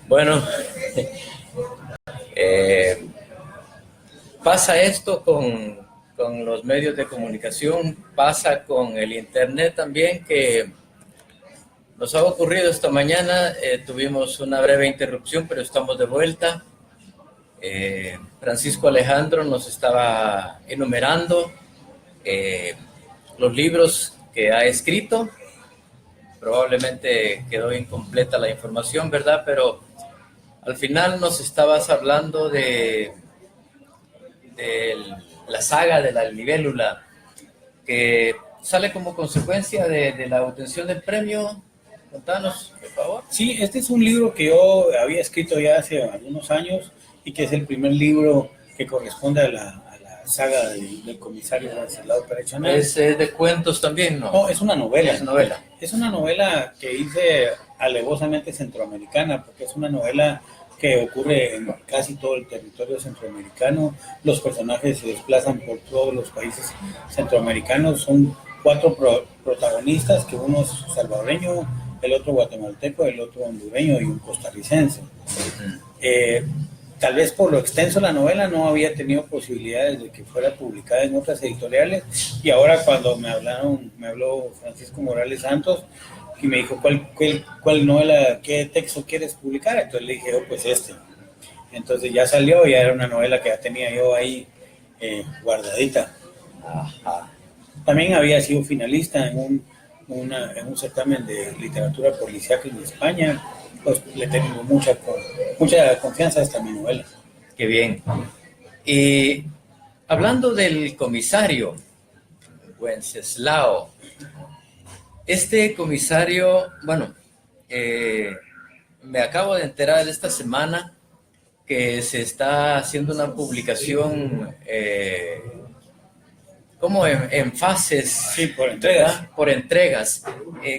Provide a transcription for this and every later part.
Bueno, eh, pasa esto con los medios de comunicación, pasa con el internet también, que nos ha ocurrido esta mañana. Tuvimos una breve interrupción, pero estamos de vuelta. Francisco Alejandro nos estaba enumerando los libros que ha escrito. Probablemente quedó incompleta la información, ¿verdad? Pero al final nos estabas hablando de la saga de la libélula, que sale como consecuencia de la obtención del premio. Contanos, por favor. Sí, este es un libro que yo había escrito ya hace algunos años y que es el primer libro que corresponde a la saga del comisario Wenceslao Pérez Chanal. Es de cuentos también, ¿no? No, es una novela. Es novela. Es una novela que hice alevosamente centroamericana, porque es una novela que ocurre en casi todo el territorio centroamericano. Los personajes se desplazan por todos los países centroamericanos. Son 4 protagonistas, que uno es salvadoreño, el otro guatemalteco, el otro hondureño y un costarricense. Tal vez por lo extenso la novela no había tenido posibilidades de que fuera publicada en otras editoriales, y ahora cuando me habló Francisco Morales Santos y me dijo cuál novela, qué texto quieres publicar, entonces le dije pues este. Entonces ya salió, ya era una novela que ya tenía yo ahí guardadita. Ajá. También había sido finalista en un certamen de literatura policíaca en España. Pues le tengo mucha confianza a esta mi novela. Qué bien. Y hablando del comisario Wenceslao, este comisario, bueno, me acabo de enterar esta semana que se está haciendo una publicación como en fases. Sí, por entregas. ¿Verdad? Por entregas.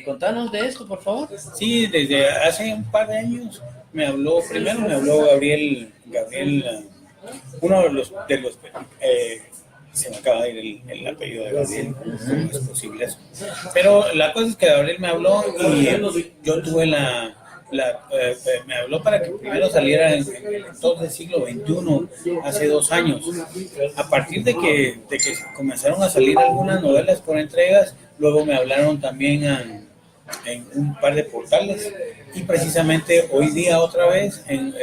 Contanos de esto, por favor. Sí, desde hace un par de años primero me habló Gabriel, uno de los se me acaba de ir el apellido de Gabriel, no es posible eso. Pero la cosa es que Gabriel me habló y yo tuve me habló para que primero saliera en todo el siglo XXI, hace 2 años. A partir de que comenzaron a salir algunas novelas por entregas, luego me hablaron también en un par de portales, y precisamente hoy día otra vez en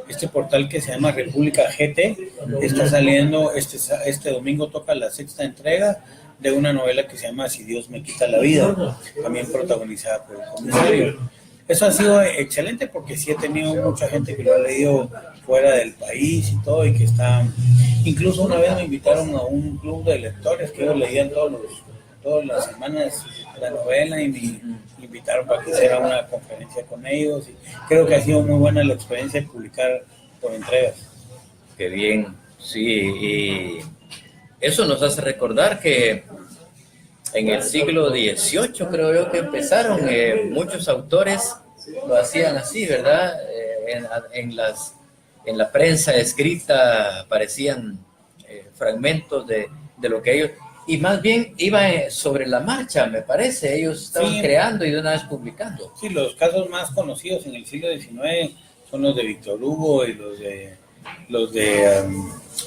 este portal que se llama República GT está saliendo, este domingo toca la 6ª entrega de una novela que se llama Si Dios me quita la vida, también protagonizada por el comisario. Eso ha sido excelente porque sí he tenido mucha gente que lo ha leído fuera del país y todo, y que está, incluso una vez me invitaron a un club de lectores que ellos leían todas las semanas la novela, y me invitaron para que hiciera una conferencia con ellos, y creo que ha sido muy buena la experiencia de publicar por entregas. Qué bien, sí, y eso nos hace recordar que en el siglo XVIII, creo yo, que empezaron, muchos autores lo hacían así, ¿verdad? En la prensa escrita aparecían fragmentos de lo que ellos... Y más bien iba sobre la marcha, me parece. Ellos estaban creando y de una vez publicando. Sí, los casos más conocidos en el siglo XIX son los de Víctor Hugo y los de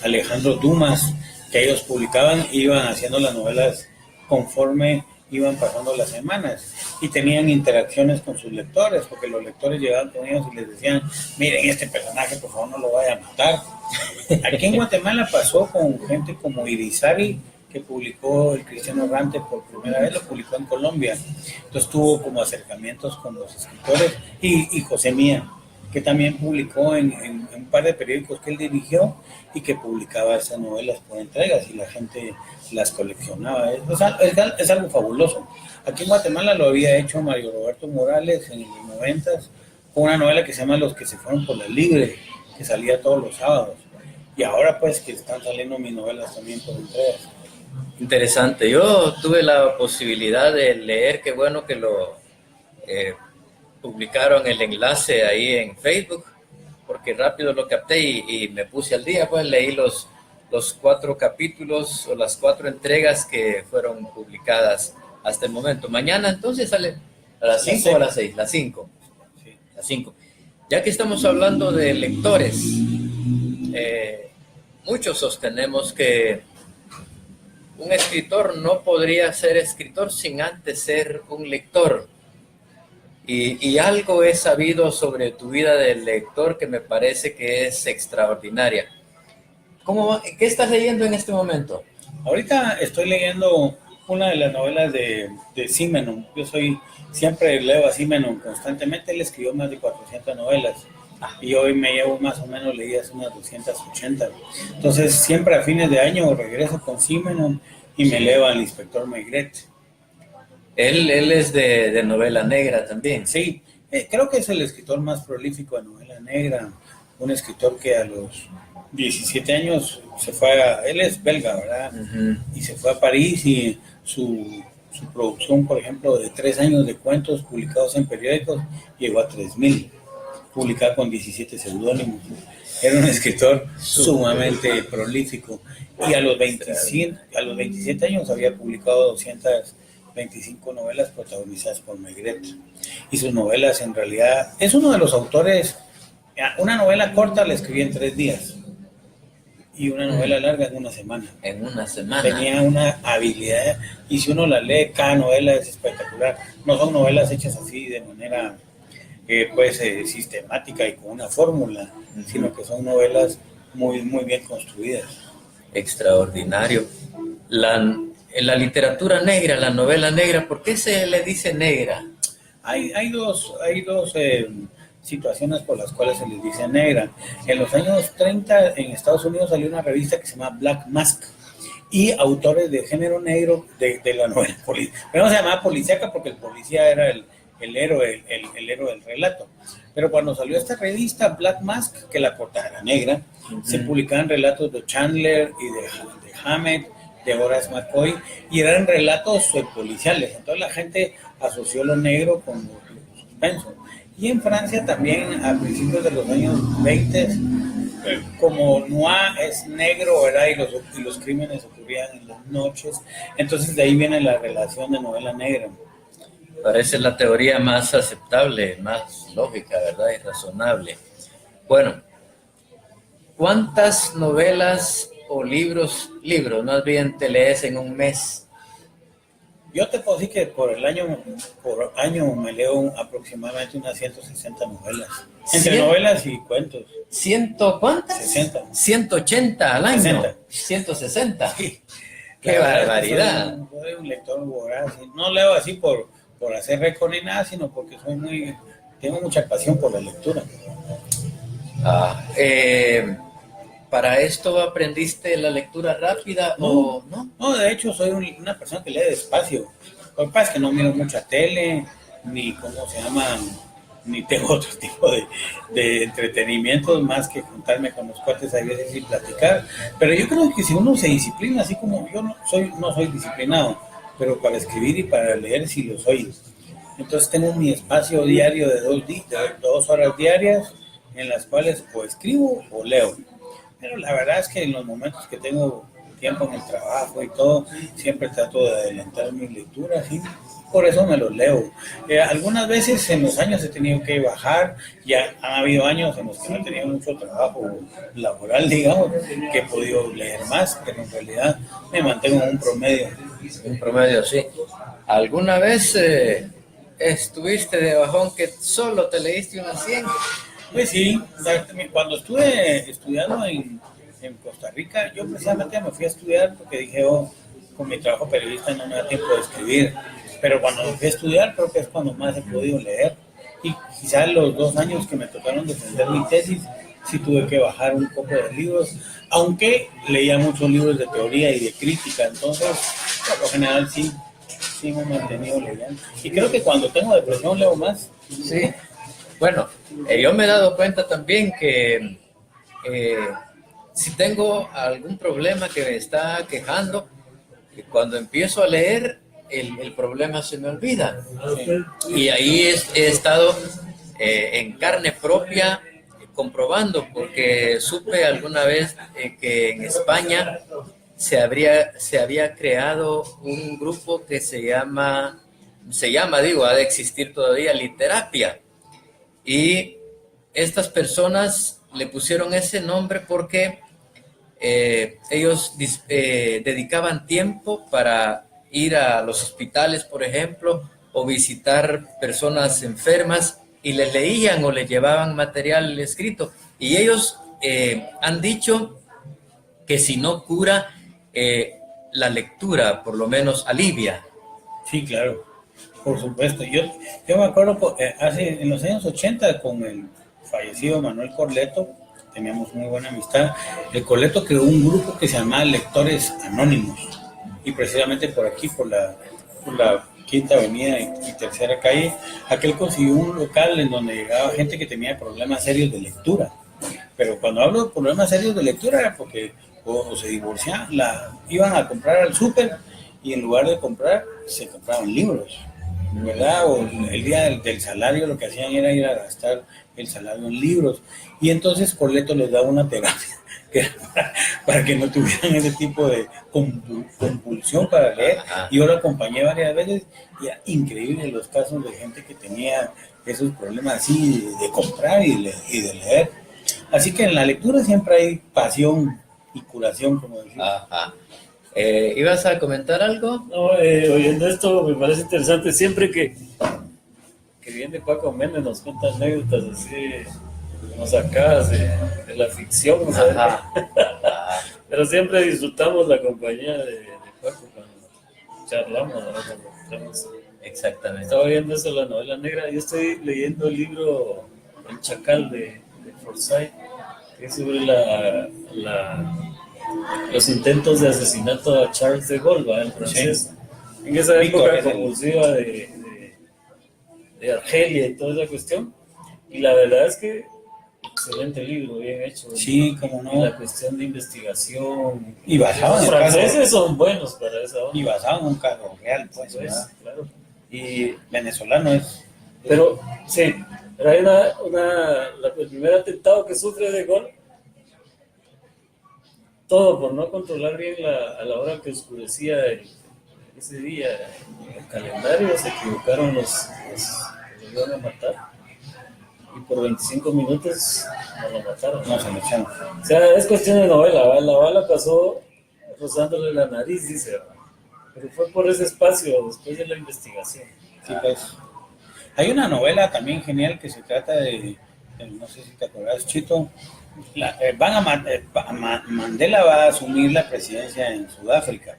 Alejandro Dumas, que ellos publicaban, iban haciendo las novelas conforme iban pasando las semanas, y tenían interacciones con sus lectores, porque los lectores llegaban con ellos y les decían: miren, este personaje por favor no lo vaya a matar. Aquí en Guatemala pasó con gente como Irizarry, que publicó El Cristiano Errante por primera vez, lo publicó en Colombia. Entonces tuvo como acercamientos con los escritores, y José Mía, que también publicó en un par de periódicos que él dirigió, y que publicaba esas novelas por entregas, y la gente las coleccionaba. Es algo fabuloso. Aquí en Guatemala lo había hecho Mario Roberto Morales en los 90s, con una novela que se llama Los que se fueron por la libre, que salía todos los sábados. Y ahora pues que están saliendo mis novelas también por entregas. Interesante. Yo tuve la posibilidad de leer, qué bueno que lo publicaron el enlace ahí en Facebook, porque rápido lo capté y me puse al día, pues leí los 4 capítulos o las 4 entregas que fueron publicadas hasta el momento. Mañana entonces sale a las 5 o a las 6, las 5. Sí. Las 5. Ya que estamos hablando de lectores, muchos sostenemos que un escritor no podría ser escritor sin antes ser un lector. Y algo he sabido sobre tu vida de lector que me parece que es extraordinaria. ¿Qué estás leyendo en este momento? Ahorita estoy leyendo una de las novelas de Simenon. Siempre leo a Simenon constantemente. Él escribió más de 400 novelas. Y hoy me llevo más o menos leídas unas 280. Entonces, siempre a fines de año regreso con Simenon y me leo al Inspector Maigret. Él es de novela negra también. Sí, creo que es el escritor más prolífico de novela negra. Un escritor que a los 17 años él es belga, ¿verdad? Uh-huh. Y se fue a París y su producción, por ejemplo, de 3 años de cuentos publicados en periódicos llegó a 3,000, publicada con 17 seudónimos. Era un escritor sumamente prolífico y a los 27 años había publicado 225 novelas protagonizadas por Maigret. Y sus novelas, en realidad, es uno de los autores. Una novela corta la escribí en 3 días y una novela larga en una semana. En una semana. Tenía una habilidad, y si uno la lee, cada novela es espectacular. No son novelas hechas así de manera sistemática y con una fórmula, sino que son novelas muy, muy bien construidas. Extraordinario. En la literatura negra, la novela negra, ¿por qué se le dice negra? Hay dos situaciones por las cuales se les dice negra. En los años 30 en Estados Unidos salió una revista que se llama Black Mask, y autores de género negro de la novela policíaca. Pero no se llamaba policíaca porque el policía era el héroe del relato. Pero cuando salió esta revista Black Mask, que la portada era negra, se publicaban relatos de Chandler y de Hammett, de Horace McCoy, y eran relatos policiales. Entonces la gente asoció lo negro con lo suspenso. Y en Francia también, a principios de los años 20, como Noir es negro, ¿verdad? Y los crímenes ocurrían en las noches, entonces de ahí viene la relación de novela negra. Parece la teoría más aceptable, más lógica, ¿verdad? Y razonable. Bueno, ¿cuántas novelas o libros más bien te lees en un mes? Yo te puedo decir que por año me leo aproximadamente unas 160 novelas. Entre novelas y cuentos. ¿Cuántas? 60. 180 al año. 60. 160. Sí. ¡Qué barbaridad! Soy un lector voraz. No leo así por hacer récord ni nada, sino porque tengo mucha pasión por la lectura. ¿Para esto aprendiste la lectura rápida o no? No, de hecho soy una persona que lee despacio. Lo que pasa es que no miro mucha tele, ni ni tengo otro tipo de entretenimientos más que juntarme con los cuates a veces y platicar. Pero yo creo que si uno se disciplina, así como yo no soy disciplinado, pero para escribir y para leer sí lo soy. Entonces tengo mi espacio diario de 2 horas diarias en las cuales o escribo o leo. Pero la verdad es que en los momentos que tengo tiempo en el trabajo y todo, siempre trato de adelantar mis lecturas, ¿sí? Por eso me los leo. Algunas veces en los años he tenido que bajar, ya han habido años en los que no he tenido mucho trabajo laboral, digamos, que he podido leer más, pero en realidad me mantengo en un promedio. Un promedio, sí. ¿Alguna vez estuviste de bajón que solo te leíste unas 100? Pues sí, cuando estuve estudiando en Costa Rica, yo precisamente me fui a estudiar porque dije, con mi trabajo periodista no me da tiempo de escribir. Pero cuando fui a estudiar, creo que es cuando más he podido leer. Y quizás los 2 años que me tocaron defender mi tesis, sí tuve que bajar un poco de libros, aunque leía muchos libros de teoría y de crítica. Entonces, por lo general sí me he mantenido leyendo. Y creo que cuando tengo depresión leo más. Sí. Bueno, yo me he dado cuenta también que si tengo algún problema que me está quejando, cuando empiezo a leer, el problema se me olvida. Y ahí he estado en carne propia comprobando, porque supe alguna vez que en España se había creado un grupo que se llama, ha de existir todavía, Literapia. Y estas personas le pusieron ese nombre porque ellos dedicaban tiempo para ir a los hospitales, por ejemplo, o visitar personas enfermas y les leían o les llevaban material escrito. Y ellos han dicho que si no cura, la lectura por lo menos alivia. Sí, claro, por supuesto. Yo me acuerdo en los años 80 con el fallecido Manuel Corleto, teníamos muy buena amistad. El Corleto creó un grupo que se llamaba Lectores Anónimos, y precisamente por aquí, por la Quinta Avenida y Tercera Calle, aquel consiguió un local en donde llegaba gente que tenía problemas serios de lectura. Pero cuando hablo de problemas serios de lectura era porque o se divorciaban, iban a comprar al súper y en lugar de comprar, se compraban libros, ¿verdad? O el día del salario lo que hacían era ir a gastar el salario en libros. Y entonces Corleto les daba una terapia que era para que no tuvieran ese tipo de compulsión para leer. Y yo lo acompañé varias veces y era increíble los casos de gente que tenía esos problemas así de comprar y de leer. Así que en la lectura siempre hay pasión y curación, como decimos. ¿Ibas a comentar algo? No, oyendo esto me parece interesante. Siempre que viene Paco Méndez nos cuenta anécdotas así como sacadas de la ficción, pero siempre disfrutamos la compañía de Paco cuando charlamos, ¿no? Exactamente. Estaba viendo eso, la novela negra. Yo estoy leyendo el libro El Chacal de Forsyth, que es sobre los intentos de asesinato a Charles de Gaulle, el francés, sí, en esa época convulsiva de Argelia y toda esa cuestión. Y la verdad es que excelente libro, bien hecho. Sí, como no. Y la cuestión de investigación. Y basado los franceses son buenos para esa onda. Y basado en un caso real, pues, claro. Y venezolano es. Pero sí, pero hay el primer atentado que sufre de Gaulle, todo por no controlar bien a la hora que oscurecía ese día el calendario, se equivocaron los iban a matar y por 25 minutos no lo mataron. No se lo echaron. O sea, es cuestión de novela, ¿verdad? La bala pasó rozándole la nariz, dice, ¿verdad? Pero fue por ese espacio después de la investigación. Sí, pues. Hay una novela también genial que se trata de no sé si te acuerdas, Chito, Mandela va a asumir la presidencia en Sudáfrica.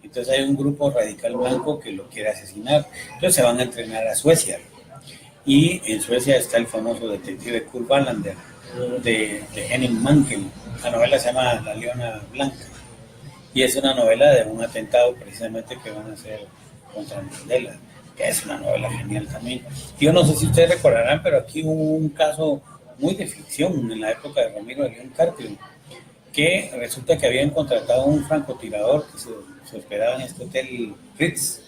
Entonces hay un grupo radical blanco que lo quiere asesinar. Entonces se van a entrenar a Suecia. Y en Suecia está el famoso detective Kurt Wallander de Henning Mankell. La novela se llama La Leona Blanca. Y es una novela de un atentado precisamente que van a hacer contra Mandela, que es una novela genial también. Yo no sé si ustedes recordarán, pero aquí hubo un caso muy de ficción en la época de Ramiro de León Carpio, que resulta que habían contratado a un francotirador que se hospedaba en este hotel Ritz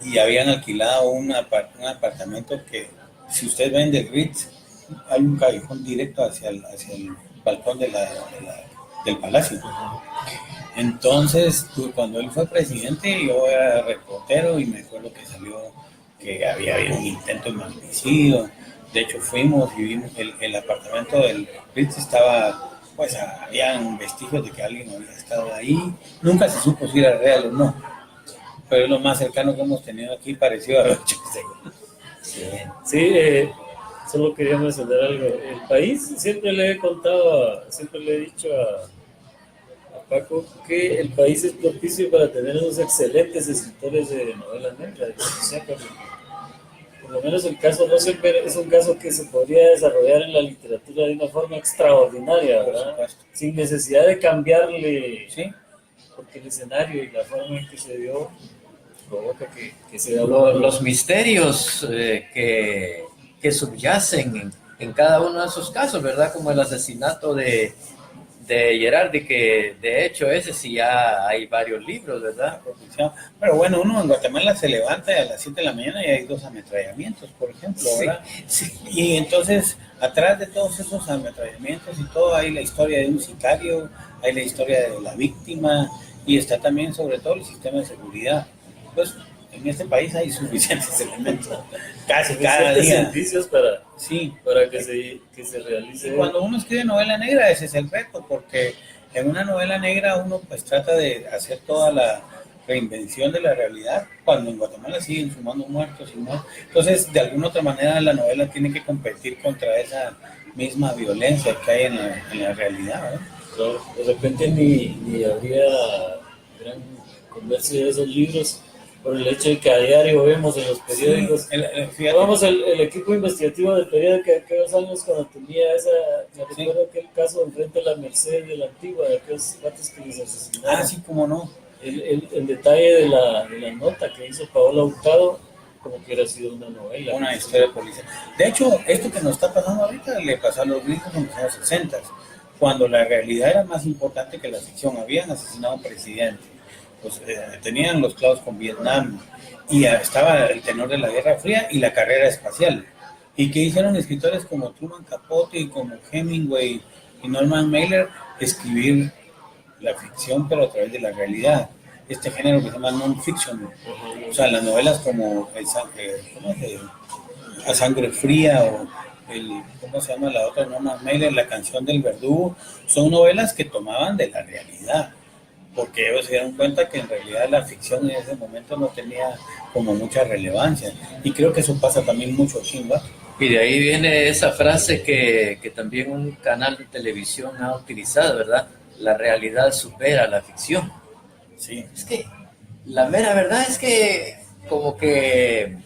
y habían alquilado un apartamento que, si ustedes ven del Ritz, hay un callejón directo hacia el balcón del palacio. Entonces, cuando él fue presidente, yo era reportero y me acuerdo que salió que había habido un intento de magnicidio. De hecho, fuimos y vimos el apartamento del Ritz estaba, pues, habían vestigios de que alguien había estado ahí. Nunca se supo si era real o no, pero es lo más cercano que hemos tenido aquí, parecido a Rocha. Sí, solo quería mencionar algo. El país, siempre le he dicho a Paco, que el país es propicio para tener unos excelentes escritores de novelas negras. Por lo menos el caso Rosenberg es un caso que se podría desarrollar en la literatura de una forma extraordinaria, ¿verdad? Sin necesidad de cambiarle, ¿sí? Porque el escenario y la forma en que se dio provoca que se los misterios que subyacen en cada uno de esos casos, ¿verdad? Como el asesinato de Gerardi, que de hecho ese sí ya hay varios libros, ¿verdad? Pero bueno, uno en Guatemala se levanta a las 7 de la mañana y hay 2 ametrallamientos, por ejemplo, ¿verdad? Sí. Y entonces, atrás de todos esos ametrallamientos y todo, hay la historia de un sicario, hay la historia de la víctima y está también sobre todo el sistema de seguridad. Pues en este país hay suficientes elementos, casi cada Suficientes día. indicios para, Sí, para que se realice. y cuando uno escribe novela negra, ese es el reto, porque en una novela negra uno pues trata de hacer toda la reinvención de la realidad, cuando en Guatemala siguen sumando muertos y no. Entonces, de alguna otra manera, la novela tiene que competir contra esa misma violencia que hay en la realidad, ¿no? Claro, de repente ni habría gran comercio de esos libros por el hecho de que a diario vemos en los periódicos. Sí, fíjate, Vamos, el equipo investigativo del periódico de aquellos años cuando tenía esa, me recuerdo aquel caso enfrente de la Merced de la Antigua, de aquellos gatos que les asesinaron. sí, como no. El detalle de la nota que hizo Paola Hurtado, como que hubiera sido una novela. Una historia policial. De hecho, esto que nos está pasando ahorita le pasó a los gringos en los años 60, cuando la realidad era más importante que la ficción. Habían asesinado a un presidente, pues, tenían los clavos con Vietnam, y estaba el tenor de la Guerra Fría y la carrera espacial. ¿Y qué hicieron escritores como Truman Capote y como Hemingway y Norman Mailer? Escribir la ficción, pero a través de la realidad. Este género que se llama non-fiction. O sea, las novelas como A Sangre Fría o ¿cómo se llama la otra? Norman Mailer, La Canción del Verdugo, son novelas que tomaban de la realidad, porque ellos se dieron cuenta que en realidad la ficción en ese momento no tenía como mucha relevancia. Y creo que eso pasa también mucho aquí, ¿va? Y de ahí viene esa frase que también un canal de televisión ha utilizado, ¿verdad? La realidad supera la ficción. Sí. Es que la mera verdad es que como que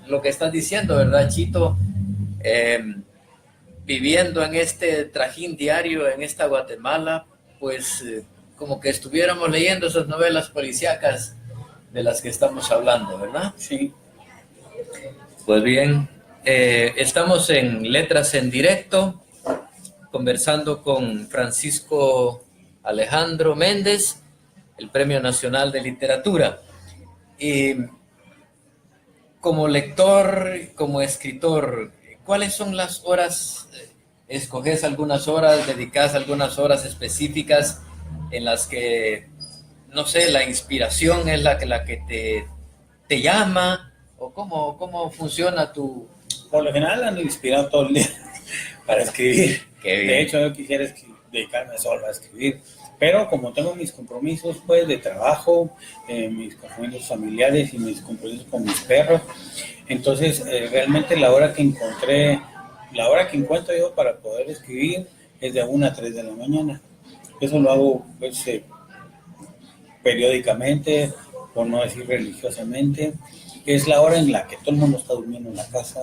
lo que estás diciendo, ¿verdad, Chito? Viviendo en este trajín diario, en esta Guatemala, pues como que estuviéramos leyendo esas novelas policíacas de las que estamos hablando, ¿verdad? Sí. Pues bien, estamos en Letras en Directo, conversando con Francisco Alejandro Méndez, el Premio Nacional de Literatura. Y como lector, como escritor, ¿cuáles son las horas? ¿Escoges algunas horas, dedicas algunas horas específicas en las que, no sé, la inspiración es la que te llama? ¿O cómo funciona tu...? Por lo general ando inspirado todo el día para escribir. Qué bien. De hecho, yo quisiera dedicarme solo a escribir, pero como tengo mis compromisos pues de trabajo, mis compromisos familiares y mis compromisos con mis perros, entonces realmente la hora que encuentro yo para poder escribir es de 1 a 3 de la mañana. Eso lo hago pues, periódicamente, por no decir religiosamente. Es la hora en la que todo el mundo está durmiendo en la casa,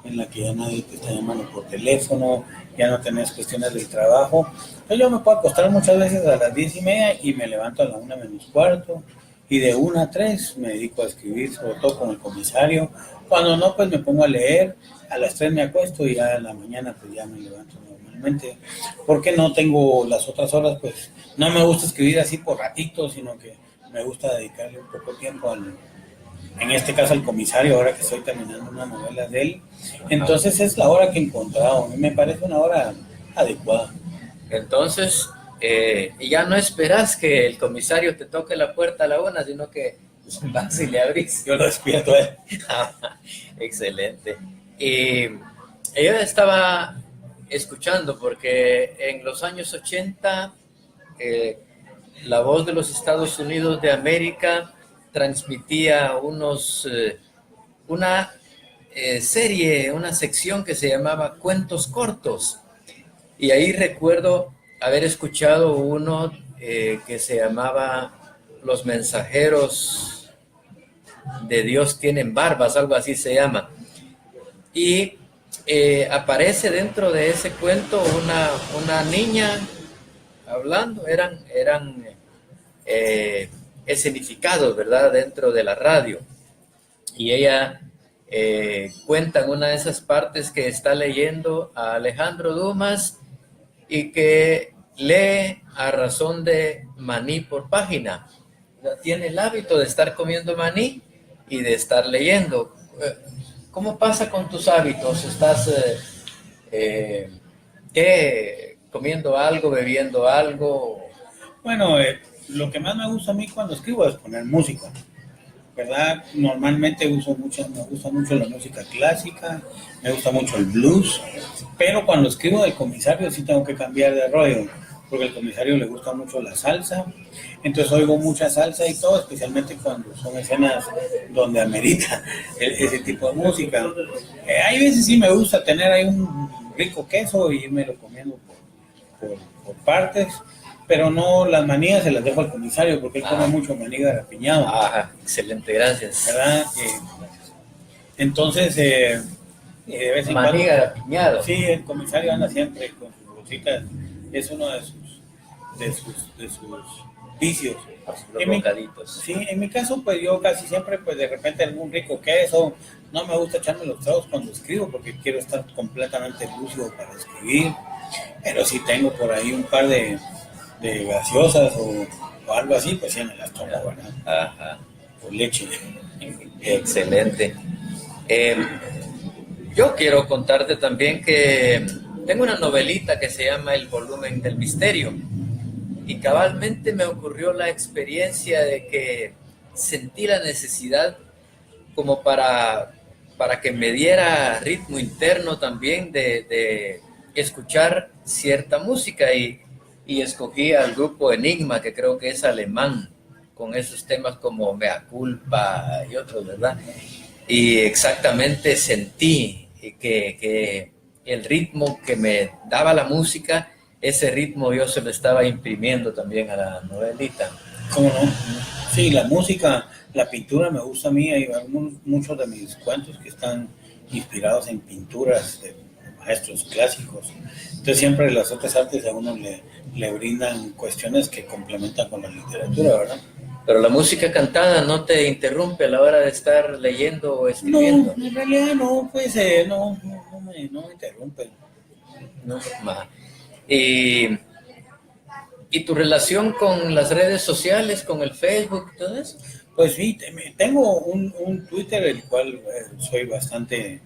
en la que ya nadie te está llamando por teléfono, ya no tenés cuestiones del trabajo. Entonces yo me puedo acostar muchas veces a las 10:30 y me levanto a la 1:45, y de 1 a 3 me dedico a escribir, sobre todo con el comisario. Cuando no, pues me pongo a leer, a las 3 me acuesto y ya en la mañana pues ya me levanto normalmente. Porque no tengo las otras horas, pues no me gusta escribir así por ratitos, sino que me gusta dedicarle un poco de tiempo en este caso al comisario, ahora que estoy terminando una novela de él. Entonces es la hora que he encontrado, me parece una hora adecuada. Entonces, ya no esperas que el comisario te toque la puerta a la 1, sino que vas y le abrís. Yo lo despierto a él. Excelente. Y yo estaba escuchando porque en los años 80 La Voz de los Estados Unidos de América transmitía una serie, una sección que se llamaba Cuentos Cortos. Y ahí recuerdo haber escuchado uno que se llamaba Los Mensajeros de Dios Tienen Barbas, algo así se llama. Y aparece dentro de ese cuento una niña hablando, eran escenificados, ¿verdad?, dentro de la radio. Y ella cuenta en una de esas partes que está leyendo a Alejandro Dumas y que lee a razón de maní por página. Tiene el hábito de estar comiendo maní y de estar leyendo. ¿Cómo pasa con tus hábitos? ¿Estás comiendo algo, bebiendo algo? Bueno, lo que más me gusta a mí cuando escribo es poner música. ¿verdad? Normalmente me gusta mucho la música clásica, me gusta mucho el blues, pero cuando escribo del comisario sí tengo que cambiar de rollo, porque al comisario le gusta mucho la salsa, entonces oigo mucha salsa y todo, especialmente cuando son escenas donde amerita ese tipo de música. Hay veces sí me gusta tener ahí un rico queso y irme lo comiendo por partes, pero no, las manillas se las dejo al comisario porque él come mucho maní garapiñado. Ajá, excelente, gracias. ¿Verdad? Entonces, de vez en Maní cuando. garapiñado. Sí, el comisario anda siempre con sus bolsitas, es uno de sus vicios. Los bocaditos. Sí, en mi caso, pues yo casi siempre, pues de repente algún rico queso, no me gusta echarme los tragos cuando escribo porque quiero estar completamente lúcido para escribir, pero si tengo por ahí un par de gaseosas o algo así, pues sí me las tomo, ¿verdad? Ajá. Por leche. Excelente. Yo quiero contarte también que tengo una novelita que se llama El volumen del misterio. Y cabalmente me ocurrió la experiencia de que sentí la necesidad como para que me diera ritmo interno también de escuchar cierta música y escogí al grupo Enigma, que creo que es alemán, con esos temas como Mea Culpa y otros, ¿verdad? Y exactamente sentí que el ritmo que me daba la música, ese ritmo yo se lo estaba imprimiendo también a la novelita. ¿Cómo no? Sí, la música, la pintura me gusta a mí. Hay muchos de mis cuentos que están inspirados en pinturas de maestros clásicos. Entonces siempre las otras artes a uno le brindan cuestiones que complementan con la literatura, ¿verdad? Pero la música cantada no te interrumpe a la hora de estar leyendo o escribiendo. No, en realidad no, pues no me interrumpe. No, ¿Y tu relación con las redes sociales, con el Facebook y todo eso? Pues sí, tengo un Twitter, el cual soy bastante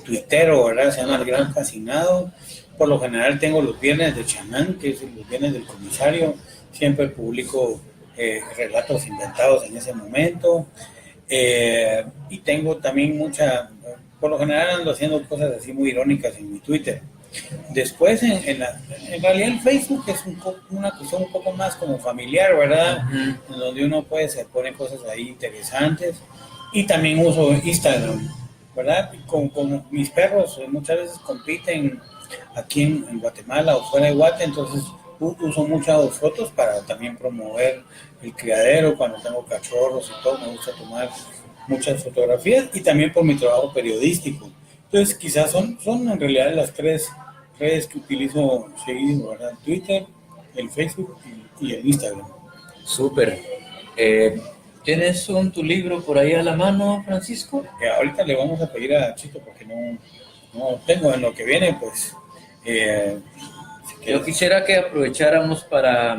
tuitero, ¿verdad? Se llama El Gran Fascinado. Por lo general tengo los viernes de chamán, que es los viernes del comisario. Siempre publico relatos inventados en ese momento. Y tengo también por lo general ando haciendo cosas así muy irónicas en mi Twitter. Después, en realidad el Facebook es una cuestión un poco más como familiar, ¿verdad? Uh-huh. En donde uno se pone cosas ahí interesantes. Y también uso Instagram, ¿verdad? Con mis perros muchas veces compiten aquí en Guatemala o fuera de Guate, entonces uso muchas fotos para también promover el criadero. Cuando tengo cachorros y todo, me gusta tomar muchas fotografías, y también por mi trabajo periodístico. Entonces quizás son en realidad las tres redes que utilizo seguido, ¿verdad? Twitter, el Facebook y el Instagram. Súper. ¿Tienes tu libro por ahí a la mano, Francisco? Ahorita le vamos a pedir a Chito porque no tengo. En lo que viene, pues... Yo quisiera que aprovecháramos para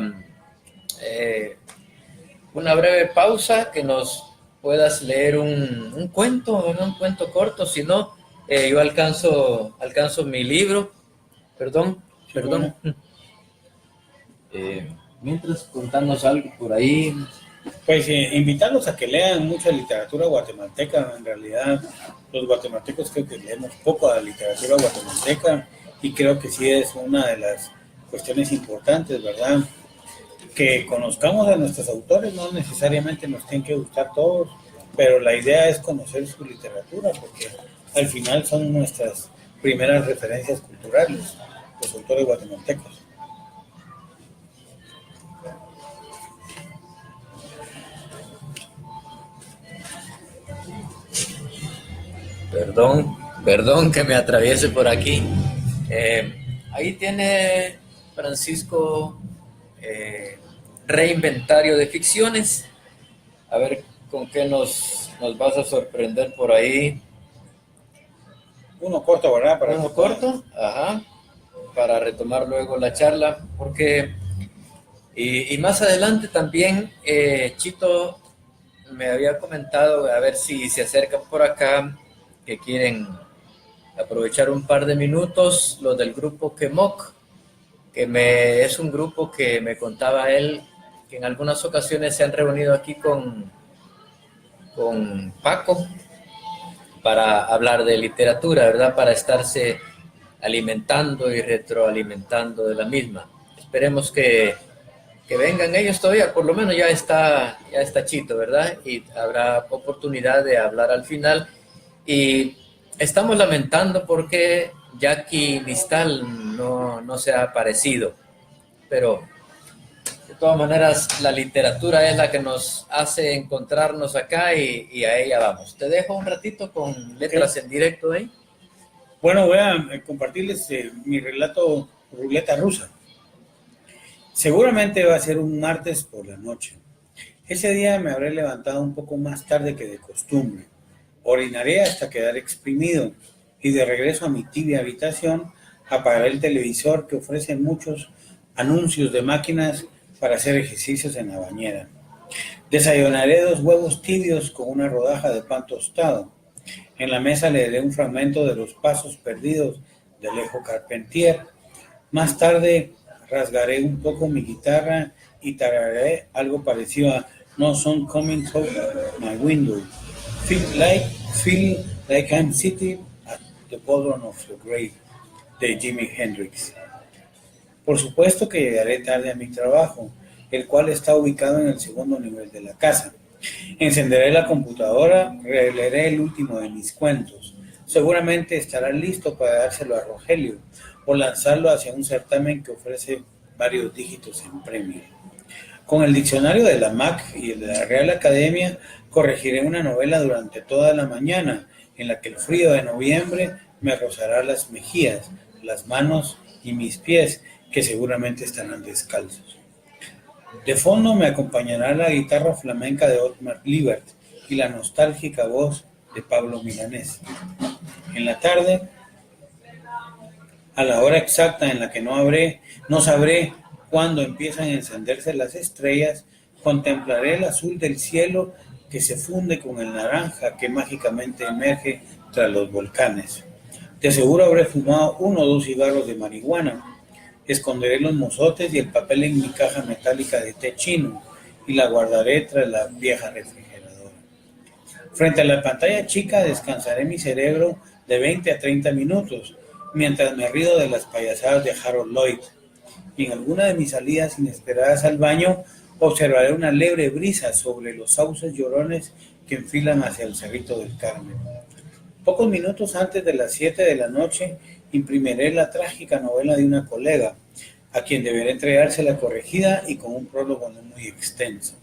una breve pausa, que nos puedas leer un cuento, ¿verdad? Un cuento corto. Si no, yo alcanzo mi libro. Perdón. Mientras contamos algo por ahí. Pues invitarlos a que lean mucha literatura guatemalteca. En realidad, los guatemaltecos creo que leemos poco a la literatura guatemalteca, y creo que sí es una de las cuestiones importantes, ¿verdad? Que conozcamos a nuestros autores. No necesariamente nos tienen que gustar todos, pero la idea es conocer su literatura, porque al final son nuestras primeras referencias culturales, los autores guatemaltecos. Perdón que me atraviese por aquí. Ahí tiene Francisco Reinventario de Ficciones. A ver con qué nos vas a sorprender por ahí. Uno corto, ¿verdad? Uno corto, ajá, para retomar luego la charla, porque y más adelante también Chito me había comentado, a ver si se acercan por acá, que quieren aprovechar un par de minutos, los del grupo Quemoc, es un grupo que me contaba él que en algunas ocasiones se han reunido aquí con con Paco para hablar de literatura, ¿verdad? Para estarse alimentando y retroalimentando de la misma. Esperemos que vengan ellos todavía, por lo menos ya está Chito, ¿verdad? Y habrá oportunidad de hablar al final. Y estamos lamentando porque Jackie Nistal no se ha aparecido, pero de todas maneras la literatura es la que nos hace encontrarnos acá y a ella vamos. Te dejo un ratito con letras en directo ahí. Bueno, voy a compartirles mi relato Ruleta Rusa. Seguramente va a ser un martes por la noche. Ese día me habré levantado un poco más tarde que de costumbre. Orinaré hasta quedar exprimido y de regreso a mi tibia habitación apagaré el televisor que ofrece muchos anuncios de máquinas para hacer ejercicios en la bañera. Desayunaré 2 huevos tibios con una rodaja de pan tostado. En la mesa leeré un fragmento de Los pasos perdidos de Alejo Carpentier. Más tarde rasgaré un poco mi guitarra y tararearé algo parecido a No Sun Coming Through My Window. Feel like I'm sitting at the bottom of the grave de Jimi Hendrix. Por supuesto que llegaré tarde a mi trabajo, el cual está ubicado en el segundo nivel de la casa. Encenderé la computadora, releeré el último de mis cuentos. Seguramente estará listo para dárselo a Rogelio o lanzarlo hacia un certamen que ofrece varios dígitos en premio. Con el diccionario de la MAC y el de la Real Academia, corregiré una novela durante toda la mañana, en la que el frío de noviembre me rozará las mejillas, las manos y mis pies, que seguramente estarán descalzos. De fondo me acompañará la guitarra flamenca de Otmar Liebert y la nostálgica voz de Pablo Milanés. En la tarde, a la hora exacta en la que no sabré cuándo empiezan a encenderse las estrellas, contemplaré el azul del cielo que se funde con el naranja que mágicamente emerge tras los volcanes. De seguro habré fumado 1 o 2 cigarros de marihuana. Esconderé los mozotes y el papel en mi caja metálica de té chino y la guardaré tras la vieja refrigeradora. Frente a la pantalla chica descansaré mi cerebro de 20 a 30 minutos mientras me río de las payasadas de Harold Lloyd. Y en alguna de mis salidas inesperadas al baño observaré una leve brisa sobre los sauces llorones que enfilan hacia el Cerrito del Carmen. Pocos minutos antes de las 7 de la noche imprimiré la trágica novela de una colega, a quien deberé entregársela corregida y con un prólogo no muy extenso.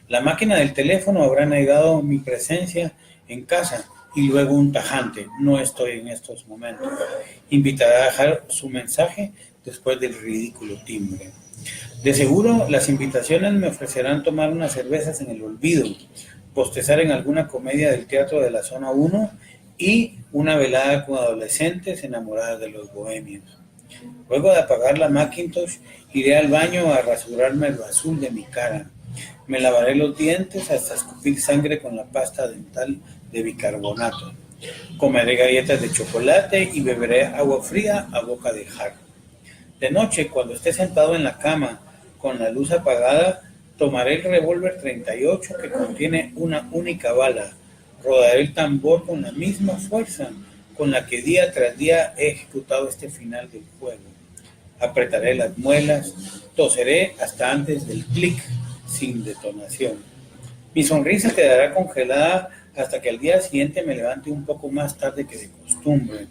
La máquina del teléfono habrá negado mi presencia en casa y luego un tajante, no estoy en estos momentos. Invitará a dejar su mensaje después del ridículo timbre. De seguro las invitaciones me ofrecerán tomar unas cervezas en el olvido, bostezar en alguna comedia del teatro de la zona 1 y una velada con adolescentes enamoradas de los bohemios. Luego de apagar la Macintosh, iré al baño a rasurarme lo azul de mi cara. Me lavaré los dientes hasta escupir sangre con la pasta dental de bicarbonato. Comeré galletas de chocolate y beberé agua fría a boca de jarro. De noche, cuando esté sentado en la cama con la luz apagada, tomaré el revólver 38 que contiene una única bala. Rodaré el tambor con la misma fuerza con la que día tras día he ejecutado este final del juego. Apretaré las muelas, toseré hasta antes del clic sin detonación. Mi sonrisa quedará congelada hasta que al día siguiente me levante un poco más tarde que de costumbre.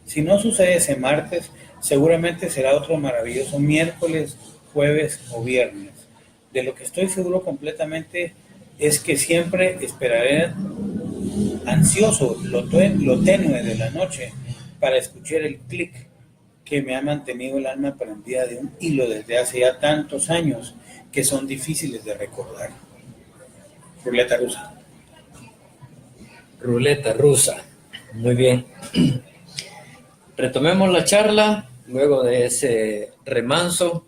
Si no sucede ese martes, seguramente será otro maravilloso miércoles, jueves o viernes. De lo que estoy seguro completamente es que siempre esperaré ansioso lo tenue de la noche para escuchar el clic que me ha mantenido el alma prendida de un hilo desde hace ya tantos años que son difíciles de recordar. Ruleta rusa. Ruleta rusa. Muy bien. Retomemos la charla luego de ese remanso.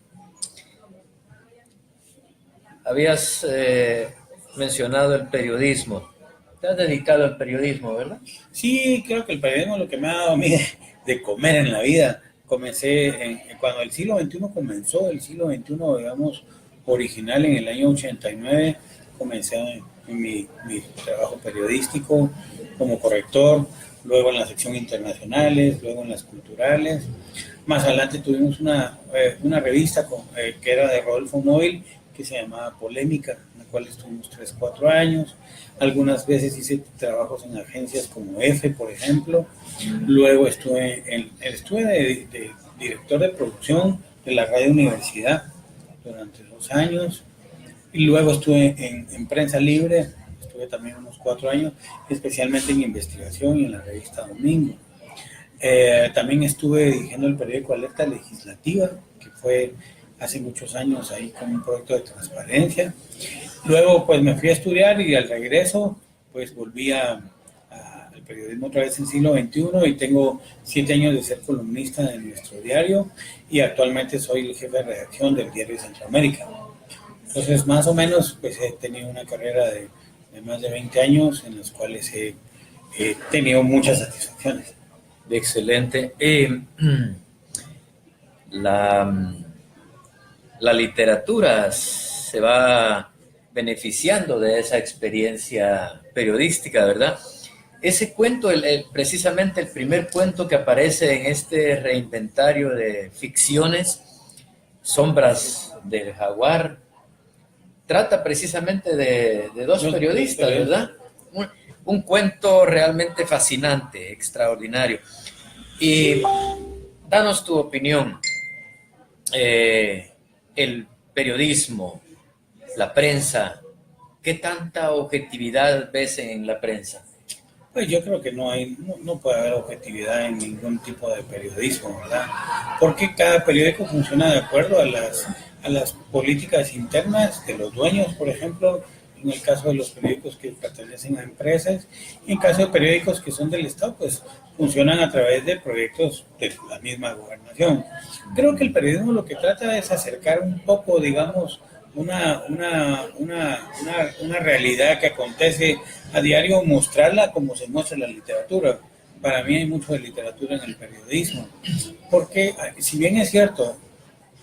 Habías mencionado el periodismo. Te has dedicado al periodismo, ¿verdad? Sí, creo que el periodismo es lo que me ha dado a mí de comer en la vida. Comencé cuando el siglo XXI comenzó, el siglo XXI, digamos, original en el año 89, comencé en mi trabajo periodístico como corrector, luego en la sección internacionales, luego en las culturales. Más adelante tuvimos una revista que era de Rodolfo Móvil, que se llamaba Polémica, en la cual estuvimos 3, 4 años. Algunas veces hice trabajos en agencias como EFE, por ejemplo. Luego estuve de director de producción de la Radio Universidad durante 2 años. Y luego estuve en Prensa Libre, estuve también unos 4 años, especialmente en investigación y en la revista Domingo. También estuve dirigiendo el periódico Alerta Legislativa, que fue hace muchos años ahí con un proyecto de transparencia. Luego pues me fui a estudiar y al regreso pues volví al periodismo otra vez en siglo XXI y tengo 7 años de ser columnista de nuestro diario y actualmente soy el jefe de redacción del Diario de Centroamérica. Entonces más o menos pues he tenido una carrera de más de 20 años en las cuales he tenido muchas satisfacciones. Excelente. La literatura se va beneficiando de esa experiencia periodística, ¿verdad? Ese cuento, precisamente el primer cuento que aparece en este reinventario de ficciones, Sombras del Jaguar, trata precisamente de 2 periodistas, ¿verdad? Un cuento realmente fascinante, extraordinario. Y danos tu opinión. El periodismo, la prensa, ¿qué tanta objetividad ves en la prensa? Pues yo creo que no puede haber objetividad en ningún tipo de periodismo, ¿verdad? Porque cada periódico funciona de acuerdo a las políticas internas de los dueños, por ejemplo, en el caso de los periódicos que pertenecen a empresas, y en caso de periódicos que son del Estado, pues funcionan a través de proyectos de la misma gobernación. Creo que el periodismo lo que trata es acercar un poco, digamos, una realidad que acontece a diario, mostrarla como se muestra en la literatura. Para mí hay mucho de literatura en el periodismo, porque si bien es cierto,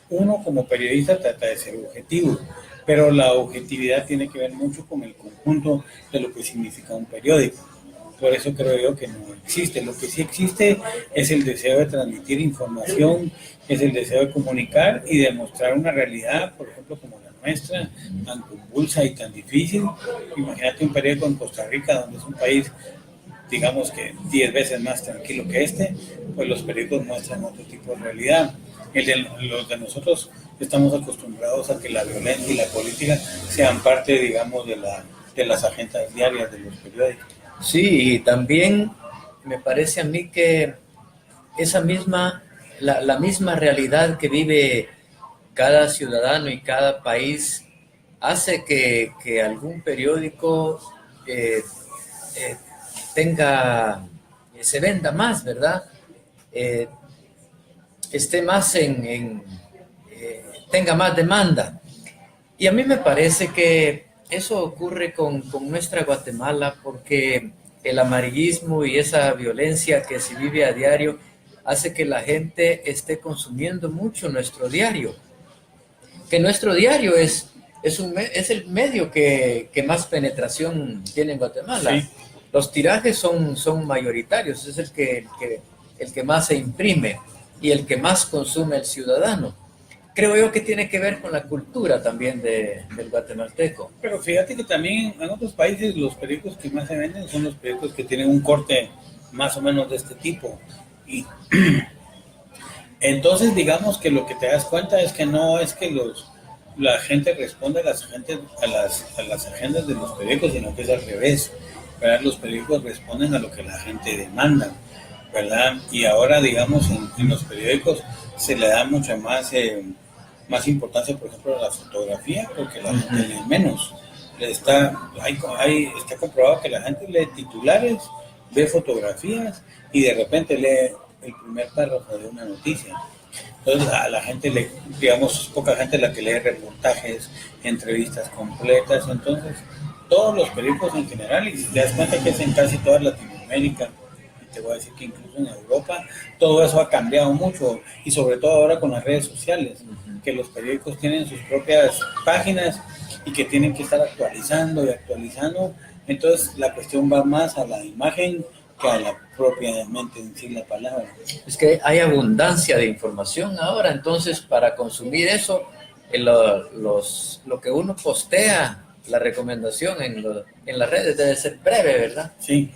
uno como periodista trata de ser objetivo, pero la objetividad tiene que ver mucho con el conjunto de lo que significa un periódico. Por eso creo yo que no existe. Lo que sí existe es el deseo de transmitir información, es el deseo de comunicar y de mostrar una realidad, por ejemplo, como la nuestra, tan convulsa y tan difícil. Imagínate un periódico en Costa Rica, donde es un país, digamos que 10 veces más tranquilo que este, pues los periódicos muestran otro tipo de realidad. Los de nosotros estamos acostumbrados a que la violencia y la política sean parte, digamos, de las agendas diarias de los periódicos. Sí, y también me parece a mí que la misma realidad que vive cada ciudadano y cada país hace que algún periódico se venda más, ¿verdad? Esté más tenga más demanda. Y a mí me parece que eso ocurre con nuestra Guatemala porque el amarillismo y esa violencia que se vive a diario hace que la gente esté consumiendo mucho nuestro diario. Que nuestro diario es el medio que más penetración tiene en Guatemala. Sí. Los tirajes son mayoritarios, es el que más se imprime y el que más consume el ciudadano. Creo yo que tiene que ver con la cultura también del guatemalteco. Pero fíjate que también en otros países los periódicos que más se venden son los periódicos que tienen un corte más o menos de este tipo. Y entonces digamos que lo que te das cuenta es que no es que la gente responde a las agendas de los periódicos, sino que es al revés, ¿verdad? Los periódicos responden a lo que la gente demanda, ¿verdad? Y ahora digamos en los periódicos se le da mucha más importancia, por ejemplo, a la fotografía, porque la gente lee menos. Está comprobado que la gente lee titulares, ve fotografías y de repente lee el primer párrafo de una noticia. Entonces a la gente digamos, poca gente la que lee reportajes, entrevistas completas. Entonces todos los periódicos en general, y si te das cuenta que es en casi toda Latinoamérica, te voy a decir que incluso en Europa, todo eso ha cambiado mucho, y sobre todo ahora con las redes sociales, que los periódicos tienen sus propias páginas y que tienen que estar actualizando y actualizando. Entonces la cuestión va más a la imagen que a la propiamente en sí la palabra. Es que hay abundancia de información ahora, entonces para consumir eso, lo que uno postea, la recomendación en las redes debe ser breve, ¿verdad? Sí,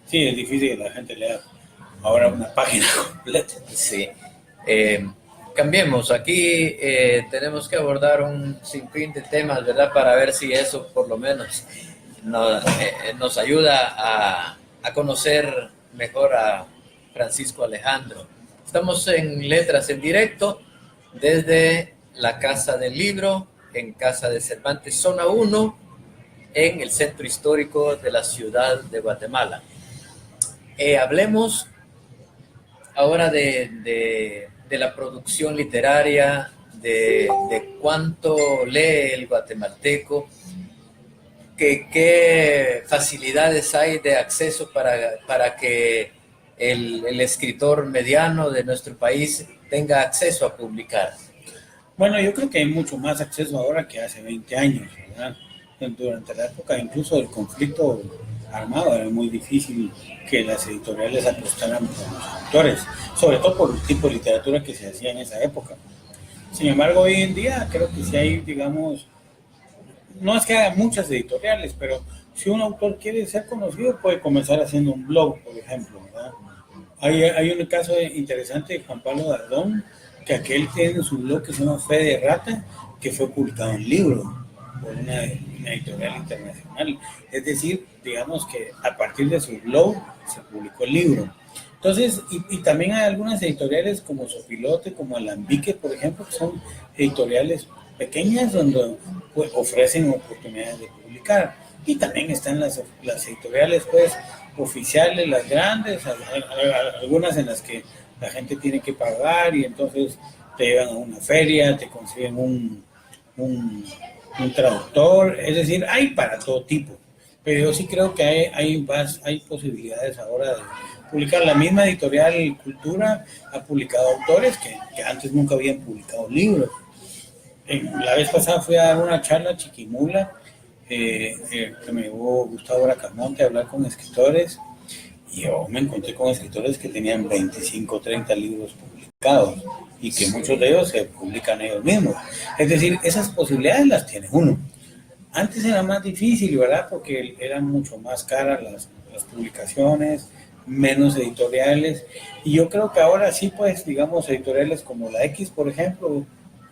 sí, es difícil que la gente lea ahora una página completa. Sí. Cambiemos, aquí tenemos que abordar un sinfín de temas, ¿verdad? Para ver si eso por lo menos nos ayuda a conocer mejor a Francisco Alejandro. Estamos en Letras en Directo desde la Casa del Libro, en Casa de Cervantes, Zona 1, en el Centro Histórico de la Ciudad de Guatemala. Hablemos ahora de la producción literaria, de cuánto lee el guatemalteco, qué facilidades hay de acceso para que el escritor mediano de nuestro país tenga acceso a publicar. Bueno, yo creo que hay mucho más acceso ahora que hace 20 años, ¿verdad? Durante la época incluso del conflicto armado era muy difícil que las editoriales apostaran por los autores, sobre todo por el tipo de literatura que se hacía en esa época. Sin embargo, hoy en día creo que sí hay, digamos, no es que haya muchas editoriales, pero si un autor quiere ser conocido puede comenzar haciendo un blog, por ejemplo, ¿verdad? Hay un caso interesante de Juan Pablo Dardón, que aquel tiene su blog que se llama Fe de Rata, que fue publicado en libro por una editorial internacional. Es decir, digamos que a partir de su blog se publicó el libro. Entonces, y también hay algunas editoriales como Sopilote, como Alambique, por ejemplo, que son editoriales pequeñas donde pues, ofrecen oportunidades de publicar. Y también están las editoriales pues oficiales, las grandes, algunas en las que la gente tiene que pagar y entonces te llevan a una feria, te consiguen un traductor, es decir, hay para todo tipo. Pero yo sí creo que hay posibilidades ahora de publicar. La misma editorial Cultura ha publicado autores que antes nunca habían publicado libros. La vez pasada fui a dar una charla Chiquimula, que me llevó Gustavo Bracamonte a hablar con escritores, y yo me encontré con escritores que tenían 25 o 30 libros publicados y que muchos de ellos se publican ellos mismos. Es decir, esas posibilidades las tiene uno. Antes era más difícil, ¿verdad? Porque eran mucho más caras las publicaciones, menos editoriales, y yo creo que ahora sí, pues, digamos, editoriales como la X, por ejemplo,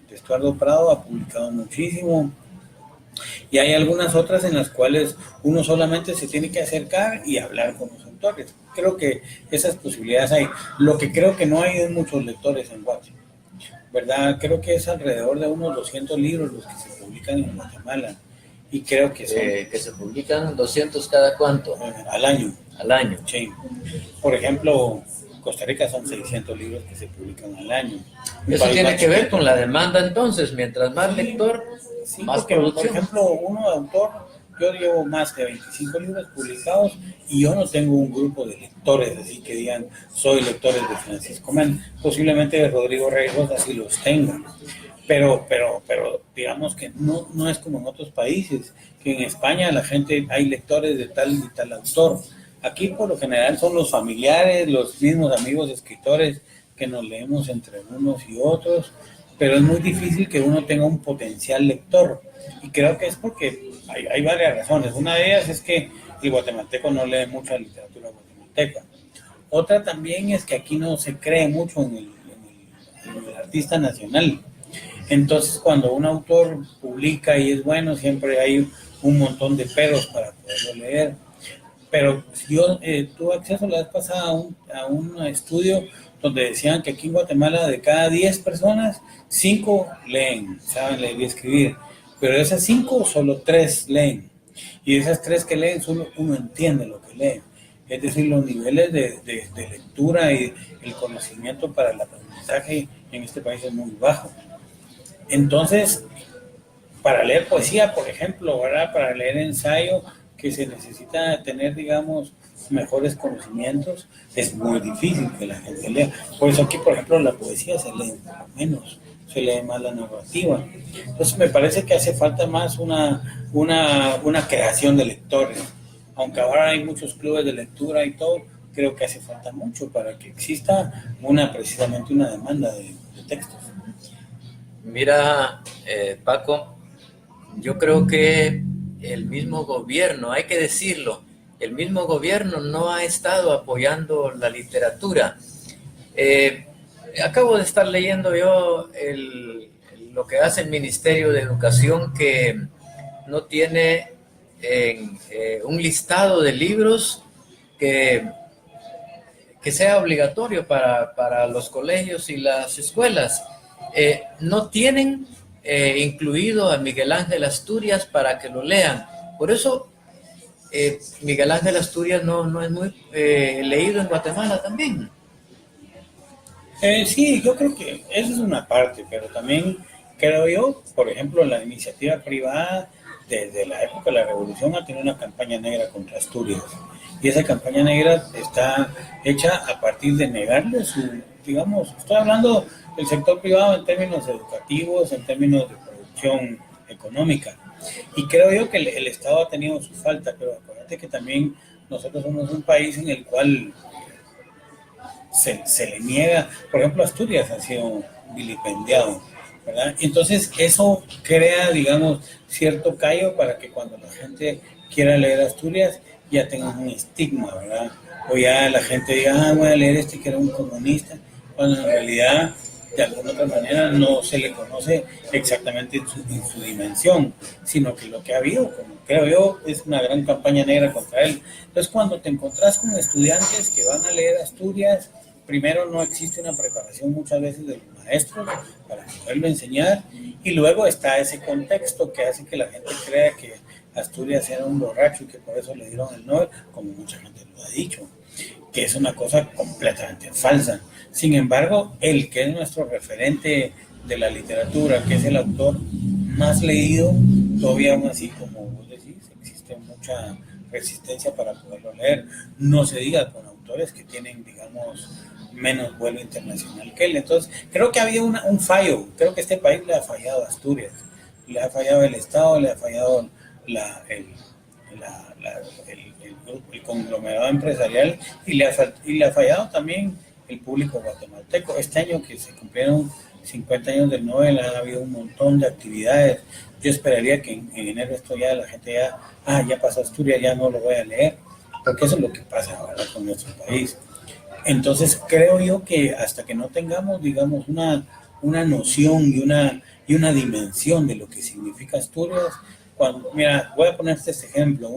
de Estuardo Prado ha publicado muchísimo, y hay algunas otras en las cuales uno solamente se tiene que acercar y hablar con los autores. Creo que esas posibilidades hay. Lo que creo que no hay es muchos lectores en Guatemala, ¿verdad? Creo que es alrededor de unos 200 libros los que se publican en Guatemala, y creo que son... que se publican 200 cada cuánto? Al año. Al año. Sí. Por ejemplo, Costa Rica son 600 libros que se publican al año. Eso tiene que ver con la demanda entonces, mientras más lector, sí, más porque, producción. por ejemplo, uno de autor, yo llevo más de 25 libros publicados y yo no tengo un grupo de lectores, así que digan, soy lectores de Francisco Men. Posiblemente de Rodrigo Reyes así los tenga. Pero digamos que no es como en otros países, que en España la gente, hay lectores de tal y tal autor. Aquí por lo general son los familiares, los mismos amigos escritores que nos leemos entre unos y otros, pero es muy difícil que uno tenga un potencial lector. Y creo que es porque hay varias razones. Una de ellas es que el guatemalteco no lee mucha literatura guatemalteca. Otra también es que aquí no se cree mucho en el artista nacional. Entonces, cuando un autor publica y es bueno, siempre hay un montón de peros para poderlo leer. Pero yo tuve acceso la vez pasada a un estudio donde decían que aquí en Guatemala de cada 10 personas, 5 leen, saben leer y escribir. Pero de esas 5, solo 3 leen. Y de esas 3 que leen, solo uno entiende lo que leen. Es decir, los niveles de lectura y el conocimiento para el aprendizaje en este país es muy bajo. Entonces, para leer poesía, por ejemplo, ¿verdad? Para leer ensayo, que se necesita tener, digamos, mejores conocimientos, es muy difícil que la gente lea. Por eso aquí, por ejemplo, la poesía se lee menos. se lee más la narrativa. Entonces me parece que hace falta más una creación de lectores. Aunque ahora hay muchos clubes de lectura y todo, creo que hace falta mucho para que exista precisamente una demanda de textos. Mira, Paco, yo creo que el mismo gobierno, hay que decirlo, el mismo gobierno no ha estado apoyando la literatura. Acabo de estar leyendo yo lo que hace el Ministerio de Educación, que no tiene un listado de libros que sea obligatorio para los colegios y las escuelas. No tienen incluido a Miguel Ángel Asturias para que lo lean. Por eso Miguel Ángel Asturias no es muy leído en Guatemala también. Sí, yo creo que eso es una parte, pero también creo yo, por ejemplo, la iniciativa privada desde la época de la Revolución ha tenido una campaña negra contra Asturias. Y esa campaña negra está hecha a partir de negarle digamos, estoy hablando del sector privado en términos educativos, en términos de producción económica. Y creo yo que el Estado ha tenido su falta, pero acuérdate que también nosotros somos un país en el cual se le niega, por ejemplo, Asturias ha sido vilipendiado, ¿verdad? Entonces eso crea, digamos, cierto callo para que cuando la gente quiera leer Asturias ya tenga un estigma, ¿verdad? O ya la gente diga, voy a leer este que era un comunista, cuando en realidad de alguna otra manera no se le conoce exactamente en su dimensión, sino que lo que ha habido, como creo yo, es una gran campaña negra contra él. Entonces cuando te encontrás con estudiantes que van a leer Asturias, primero no existe una preparación muchas veces de los maestros para poderlo enseñar, y luego está ese contexto que hace que la gente crea que Asturias era un borracho y que por eso le dieron el Nobel, como mucha gente lo ha dicho, que es una cosa completamente falsa. Sin embargo, él, que es nuestro referente de la literatura, que es el autor más leído, todavía aún así, como vos decís, existe mucha resistencia para poderlo leer. No se diga con autores que tienen, digamos, menos vuelo internacional que él. Entonces, creo que había un fallo. Creo que este país le ha fallado a Asturias, le ha fallado el Estado, le ha fallado el conglomerado empresarial y le ha fallado también el público guatemalteco. Este año que se cumplieron 50 años del Nobel, ha habido un montón de actividades. Yo esperaría que en enero esto ya la gente ya pasó Asturias, ya no lo voy a leer, porque eso es lo que pasa ahora con nuestro país. Entonces creo yo que hasta que no tengamos, digamos, una noción y una dimensión de lo que significa Asturias, mira, voy a ponerte este ejemplo.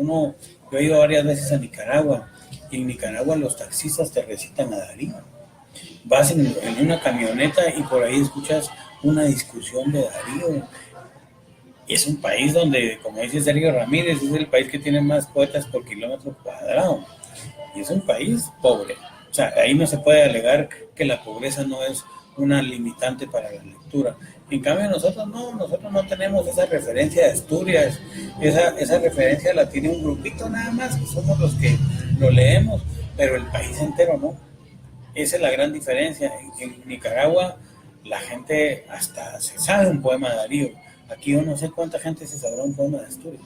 Yo he ido varias veces a Nicaragua, y en Nicaragua los taxistas te recitan a Darío. Vas en una camioneta y por ahí escuchas una discusión de Darío. Y es un país donde, como dice Sergio Ramírez, es el país que tiene más poetas por kilómetro cuadrado. Y es un país pobre. O sea, ahí no se puede alegar que la pobreza no es una limitante para la lectura. En cambio, nosotros no tenemos esa referencia de Asturias. Esa referencia la tiene un grupito nada más, que somos los que lo leemos, pero el país entero no. Esa es la gran diferencia. En Nicaragua la gente hasta se sabe un poema de Darío. Aquí yo no sé cuánta gente se sabrá un poema de Asturias.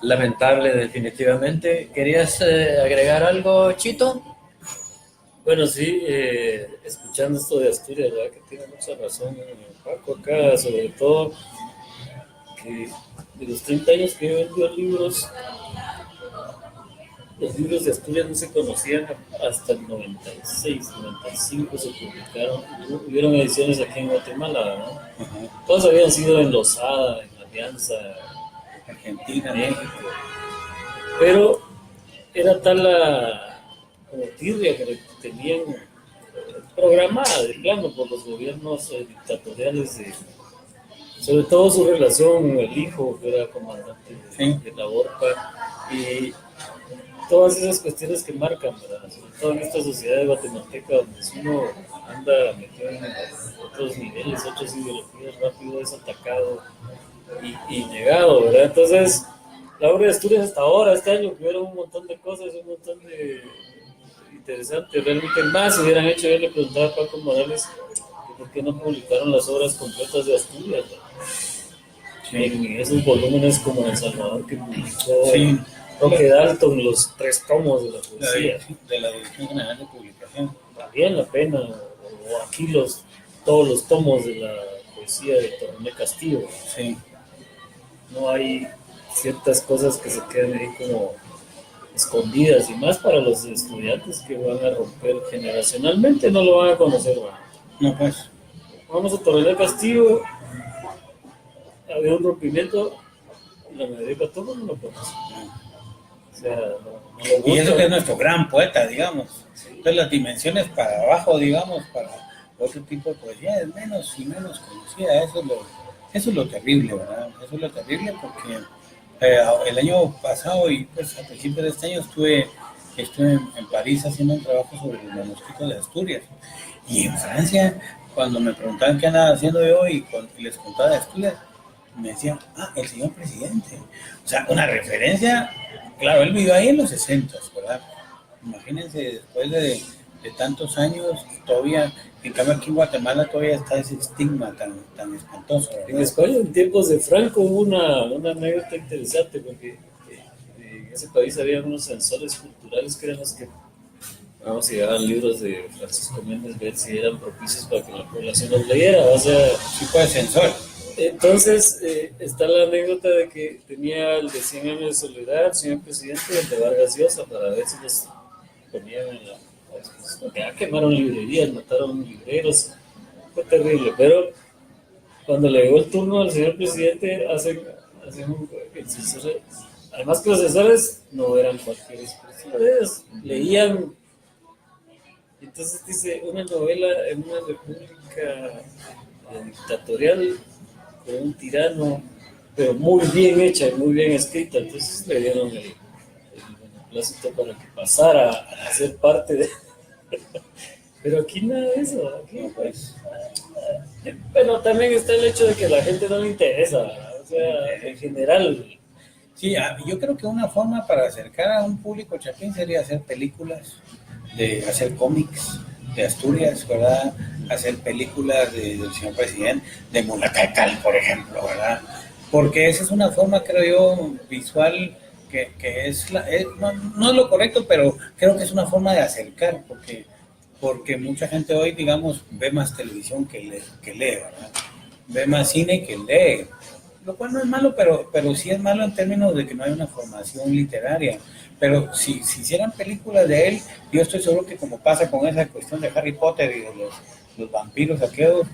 Lamentable, definitivamente. ¿Querías agregar algo, Chito? Bueno, sí, escuchando esto de Asturias, ¿verdad? Que tiene mucha razón Paco acá, sobre todo que de los 30 años que yo vendió libros, los libros de Asturias no se conocían hasta el 96, 95 se publicaron. Hubieron ediciones aquí en Guatemala, ¿no? Uh-huh. Todas habían sido en Losada, en Alianza, Argentina, México. Pero era tal la como tirria que tenían programada de plano por los gobiernos dictatoriales, sobre todo su relación con el hijo, que era comandante de la Borpa, y todas esas cuestiones que marcan, ¿verdad? Sobre todo en esta sociedad guatemalteca donde uno anda metido en otros niveles, otras ideologías, rápido es atacado y negado, ¿verdad? Entonces, la obra de Asturias hasta ahora, este año, que hubieron un montón de cosas, un montón de interesantes, realmente más hubieran hecho. Yo le preguntaba a Paco Morales, ¿por qué no publicaron las obras completas de Asturias? Sí. En esos volúmenes como en El Salvador que publicó Sí. Roque Dalton, los 3 tomos de la La poesía. de la Dirección General de Publicación. Valía la pena, o aquí todos los tomos de la poesía de Torné Castillo. Sí. No hay ciertas cosas que se quedan ahí como escondidas, y más para los estudiantes que van a romper generacionalmente, no lo van a conocer. Bueno. No, pues. Vamos a Torné Castillo, había un rompimiento, y la mayoría de todos no lo conocen. O sea, no lo Y eso buscan. que es nuestro gran poeta, digamos. Entonces las dimensiones para abajo, digamos, para otro tipo de poesía es menos y menos conocida. Eso es lo terrible, ¿verdad? Eso es lo terrible porque el año pasado y pues a principios de este año estuve en París haciendo un trabajo sobre los manuscritos de Asturias. Y en Francia, cuando me preguntaban qué andaba haciendo yo y les contaba de Asturias, me decían, el señor presidente. O sea, una referencia, claro, él vivió ahí en los 60, ¿verdad? Imagínense, después de tantos años, todavía, en cambio aquí en Guatemala todavía está ese estigma tan espantoso, ¿verdad? En España, en tiempos de Franco, hubo una anécdota interesante, porque en ese país había unos censores culturales que eran los que, vamos, llegaban libros de Francisco Méndez Betts y eran propicios para que la población los leyera. O sea, tipo de censor. Entonces, está la anécdota de que tenía el de 100 años de soledad, señor presidente, el de Vargas Llosa, para ver si los ponían en la... Ya quemaron librerías, mataron libreros, fue terrible, pero cuando le llegó el turno al señor presidente, el censor, además que los censores no eran cualquier expresión, ellos leían. Entonces dice, una novela en una república dictatorial con un tirano, pero muy bien hecha y muy bien escrita. Entonces le dieron el beneplácito para que pasara a ser parte de... Pero aquí nada de eso. Aquí, pues, pero también está el hecho de que a la gente no le interesa, o sea, en general. Sí, yo creo que una forma para acercar a un público chapín sería hacer películas, hacer cómics de Asturias, ¿verdad? Hacer películas del señor presidente, de Mulacalcal, por ejemplo, ¿verdad? Porque esa es una forma, creo yo, visual que no es lo correcto, pero creo que es una forma de acercar, porque mucha gente hoy, digamos, ve más televisión que lee, ¿verdad? Ve más cine que lee, lo cual no es malo, pero sí es malo en términos de que no hay una formación literaria. Pero si hicieran películas de él, yo estoy seguro que como pasa con esa cuestión de Harry Potter y de los vampiros aquellos,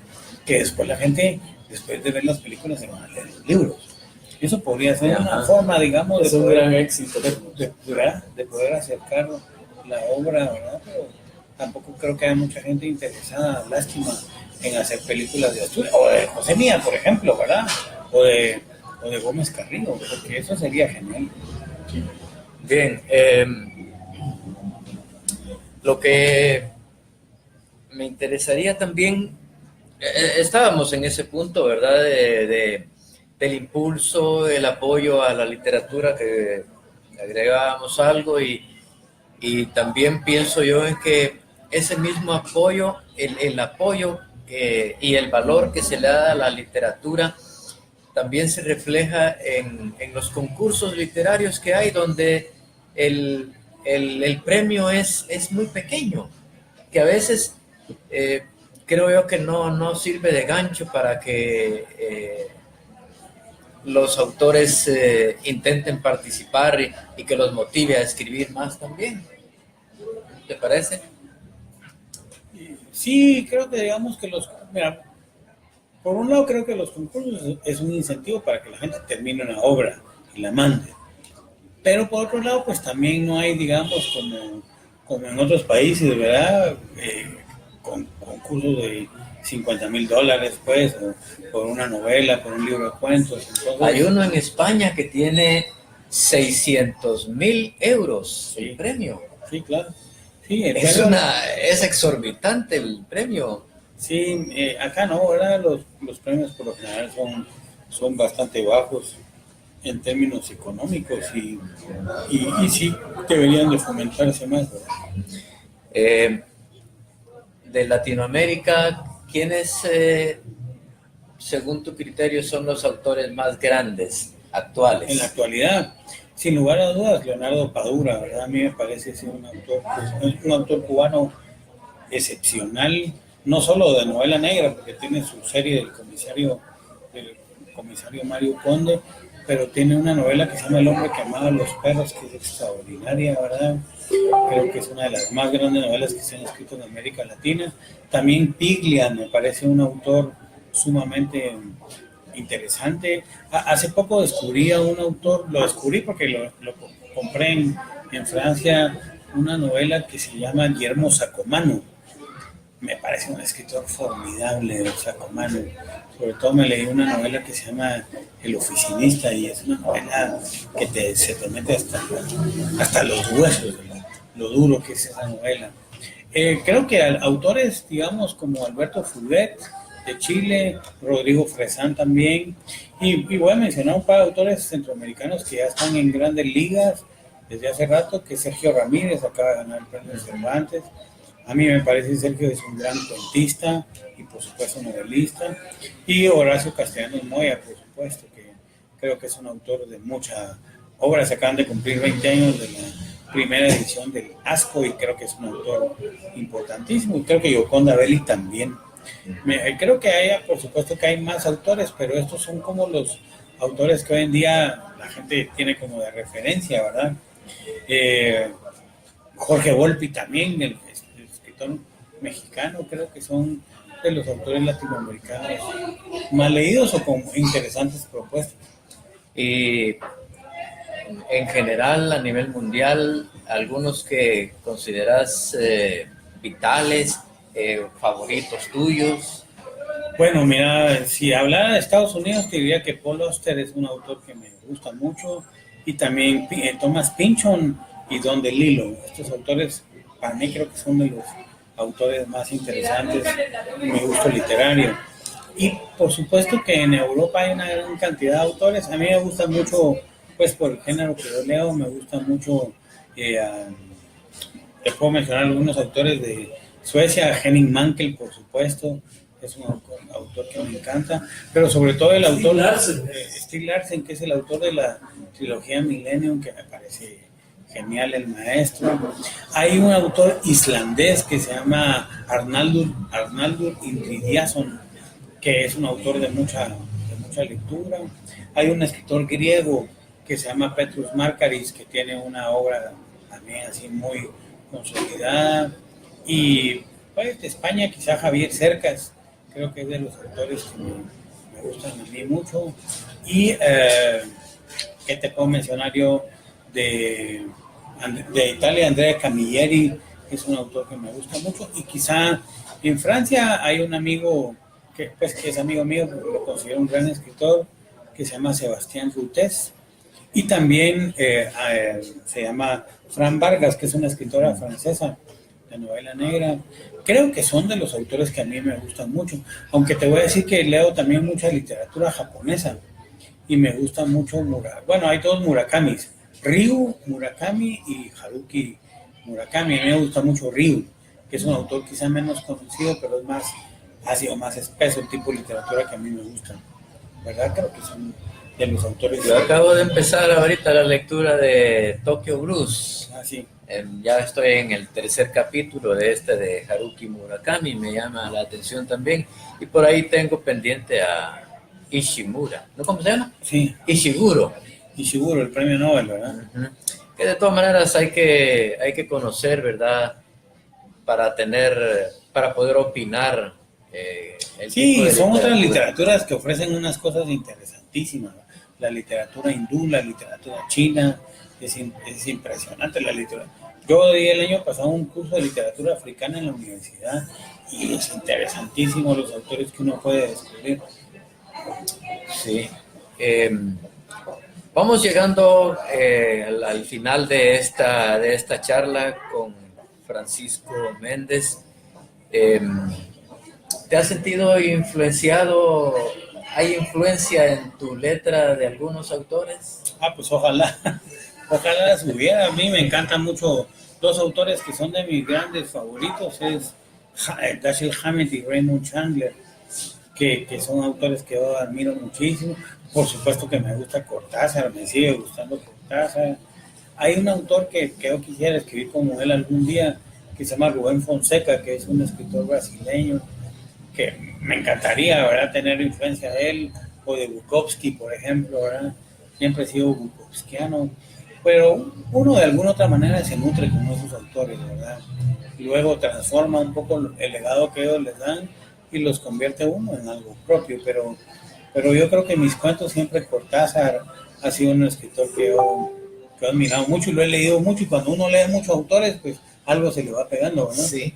que después la gente, después de ver las películas, se van a leer los libros. Eso podría ser una forma, digamos, es un gran éxito. De poder acercar la obra, ¿verdad? Pero tampoco creo que haya mucha gente interesada, lástima, en hacer películas de Asturias, o de José Mía, por ejemplo, ¿verdad? O de Gómez Carrillo, porque eso sería genial. Bien, lo que me interesaría también, estábamos en ese punto, ¿verdad? Del impulso, el apoyo a la literatura, que agregábamos algo, y también pienso yo en que ese mismo apoyo, el apoyo y el valor que se le da a la literatura también se refleja en los concursos literarios que hay, donde el premio es muy pequeño, que a veces creo yo que no sirve de gancho para que los autores intenten participar y que los motive a escribir más también. ¿Te parece? Sí, creo que digamos que mira, por un lado creo que los concursos es un incentivo para que la gente termine una obra y la mande. Pero por otro lado, pues también no hay, digamos, como en otros países, ¿verdad? Concursos de $50,000, pues, o por una novela, por un libro de cuentos. Entonces, hay uno en España que tiene 600,000 euros sí, el premio. Sí, claro. Sí, es exorbitante el premio. Sí, acá no, ¿verdad? Los premios por lo general son bastante bajos en términos económicos y sí deberían de fomentarse más, ¿verdad? De Latinoamérica, ¿quiénes, según tu criterio, son los autores más grandes actuales? En la actualidad, sin lugar a dudas, Leonardo Padura, ¿verdad? A mí me parece ser un autor cubano excepcional, no solo de novela negra, porque tiene su serie del comisario Mario Conde, pero tiene una novela que se llama El hombre que amaba a los perros, que es extraordinaria, ¿verdad? Creo que es una de las más grandes novelas que se han escrito en América Latina. También Piglia me parece un autor sumamente interesante. Hace poco descubrí a un autor, lo descubrí porque lo compré en Francia, una novela que se llama Guillermo Sacomano. Me parece un escritor formidable, Sacomano. Sobre todo me leí una novela que se llama El oficinista y es una novela que se te mete hasta los huesos, ¿verdad? Lo duro que es esa novela. Creo que autores, digamos, como Alberto Fuguet de Chile, Rodrigo Fresán también, y voy a mencionar un par de autores centroamericanos que ya están en grandes ligas desde hace rato, que Sergio Ramírez acaba de ganar el premio Cervantes. A mí me parece que Sergio es un gran cuentista y por supuesto novelista, y Horacio Castellanos Moya, por supuesto, que creo que es un autor de mucha obra. Se acaban de cumplir 20 años de la primera edición del Asco y creo que es un autor importantísimo, y creo que Yoconda Belli también. Creo que por supuesto que hay más autores, pero estos son como los autores que hoy en día la gente tiene como de referencia, ¿verdad? Jorge Volpi también, el escritor mexicano, creo que son de los autores latinoamericanos más leídos o con interesantes propuestas. Y en general, a nivel mundial, algunos que consideras vitales, favoritos tuyos. Bueno, mira, si hablara de Estados Unidos, te diría que Paul Auster es un autor que me gusta mucho, y también Thomas Pynchon y Don DeLillo. Estos autores, para mí, creo que son de los autores más interesantes en mi gusto literario. Y por supuesto que en Europa hay una gran cantidad de autores. A mí me gusta mucho, pues por el género que yo leo, me gusta mucho, te puedo mencionar algunos autores de Suecia. Henning Mankell, por supuesto, es un autor que me encanta, pero sobre todo el autor Stieg Larsson, que es el autor de la trilogía Millennium, que me parece genial, el maestro. Hay un autor islandés que se llama Arnaldur Indridason, que es un autor de mucha lectura. Hay un escritor griego que se llama Petrus Markaris, que tiene una obra también así muy consolidada. Y pues de España quizá Javier Cercas, creo que es de los autores que me gustan a mí mucho. Y ¿qué te puedo mencionar yo? De Italia, Andrea Camilleri, que es un autor que me gusta mucho. Y quizá en Francia hay un amigo que es amigo mío, porque lo considero un gran escritor, que se llama Sebastián Routés. Y también se llama Fran Vargas, que es una escritora francesa de novela negra. Creo que son de los autores que a mí me gustan mucho, aunque te voy a decir que leo también mucha literatura japonesa y me gusta mucho bueno, hay dos Murakamis, Ryu Murakami y Haruki Murakami. A mí me gusta mucho Ryu, que es un autor quizá menos conocido, pero es más ácido, más espeso, el tipo de literatura que a mí me gusta, ¿verdad? Creo que son de los autores. Yo acabo de empezar ahorita la lectura de Tokyo Blues. Sí. Ya estoy en el tercer capítulo de Haruki Murakami, me llama la atención también. Y por ahí tengo pendiente a Ishimura, ¿no? ¿Cómo se llama? Sí. Ishiguro, el premio Nobel, ¿verdad? Uh-huh. Que de todas maneras hay que conocer, ¿verdad? Para poder opinar. Sí, son otras literaturas que ofrecen unas cosas interesantísimas. La literatura hindú, la literatura china, es impresionante la literatura. Yo di el año pasado un curso de literatura africana en la universidad y es interesantísimo los autores que uno puede descubrir. Sí. Vamos llegando al final de esta charla con Francisco Méndez. ¿Te has sentido influenciado? ¿Hay influencia en tu letra de algunos autores? Pues ojalá las hubiera. A mí me encantan mucho dos autores que son de mis grandes favoritos, es Dashiell Hammett y Raymond Chandler, que son autores que yo admiro muchísimo. Por supuesto que me gusta Cortázar, me sigue gustando Cortázar. Hay un autor que yo quisiera escribir como él algún día, que se llama Rubén Fonseca, que es un escritor brasileño, que me encantaría, ¿verdad?, tener influencia de él, o de Bukowski, por ejemplo, ¿verdad? Siempre he sido bukowskiano, pero uno de alguna otra manera se nutre con esos autores, ¿verdad? Y luego transforma un poco el legado que ellos les dan y los convierte uno en algo propio, pero yo creo que mis cuentos siempre Cortázar ha sido un escritor que he admirado mucho y lo he leído mucho, y cuando uno lee muchos autores, pues algo se le va pegando, ¿no? Sí.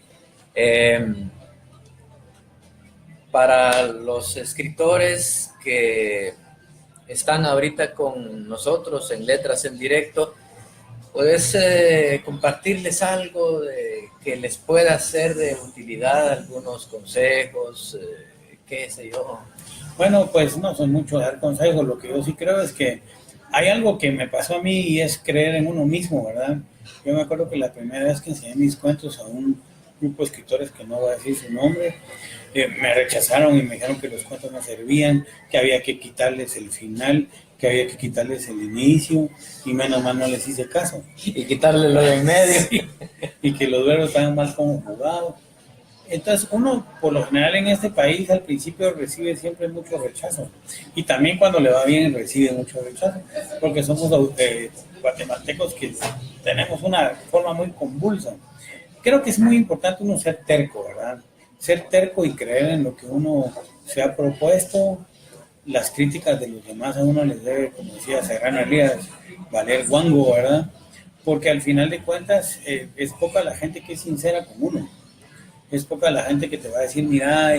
Para los escritores que están ahorita con nosotros en Letras en Directo, ¿puedes compartirles algo que les pueda ser de utilidad, algunos consejos, qué sé yo? Bueno, pues no son mucho dar consejos, lo que yo sí creo es que hay algo que me pasó a mí y es creer en uno mismo, ¿verdad? Yo me acuerdo que la primera vez que enseñé mis cuentos a un grupo de escritores, que no voy a decir su nombre, me rechazaron y me dijeron que los cuentos no servían, que había que quitarles el final, que había que quitarles el inicio, y menos mal no les hice caso. Y quitarle lo de en medio. Y que los verbos estaban mal conjugados. Entonces uno, por lo general en este país, al principio recibe siempre mucho rechazo. Y también cuando le va bien recibe mucho rechazo. Porque somos guatemaltecos que tenemos una forma muy convulsa. Creo que es muy importante uno ser terco, ¿verdad? Ser terco y creer en lo que uno se ha propuesto. Las críticas de los demás a uno les debe, como decía Serrano Elías, valer guango, ¿verdad? Porque al final de cuentas es poca la gente que es sincera con uno. Es poca la gente que te va a decir, mira,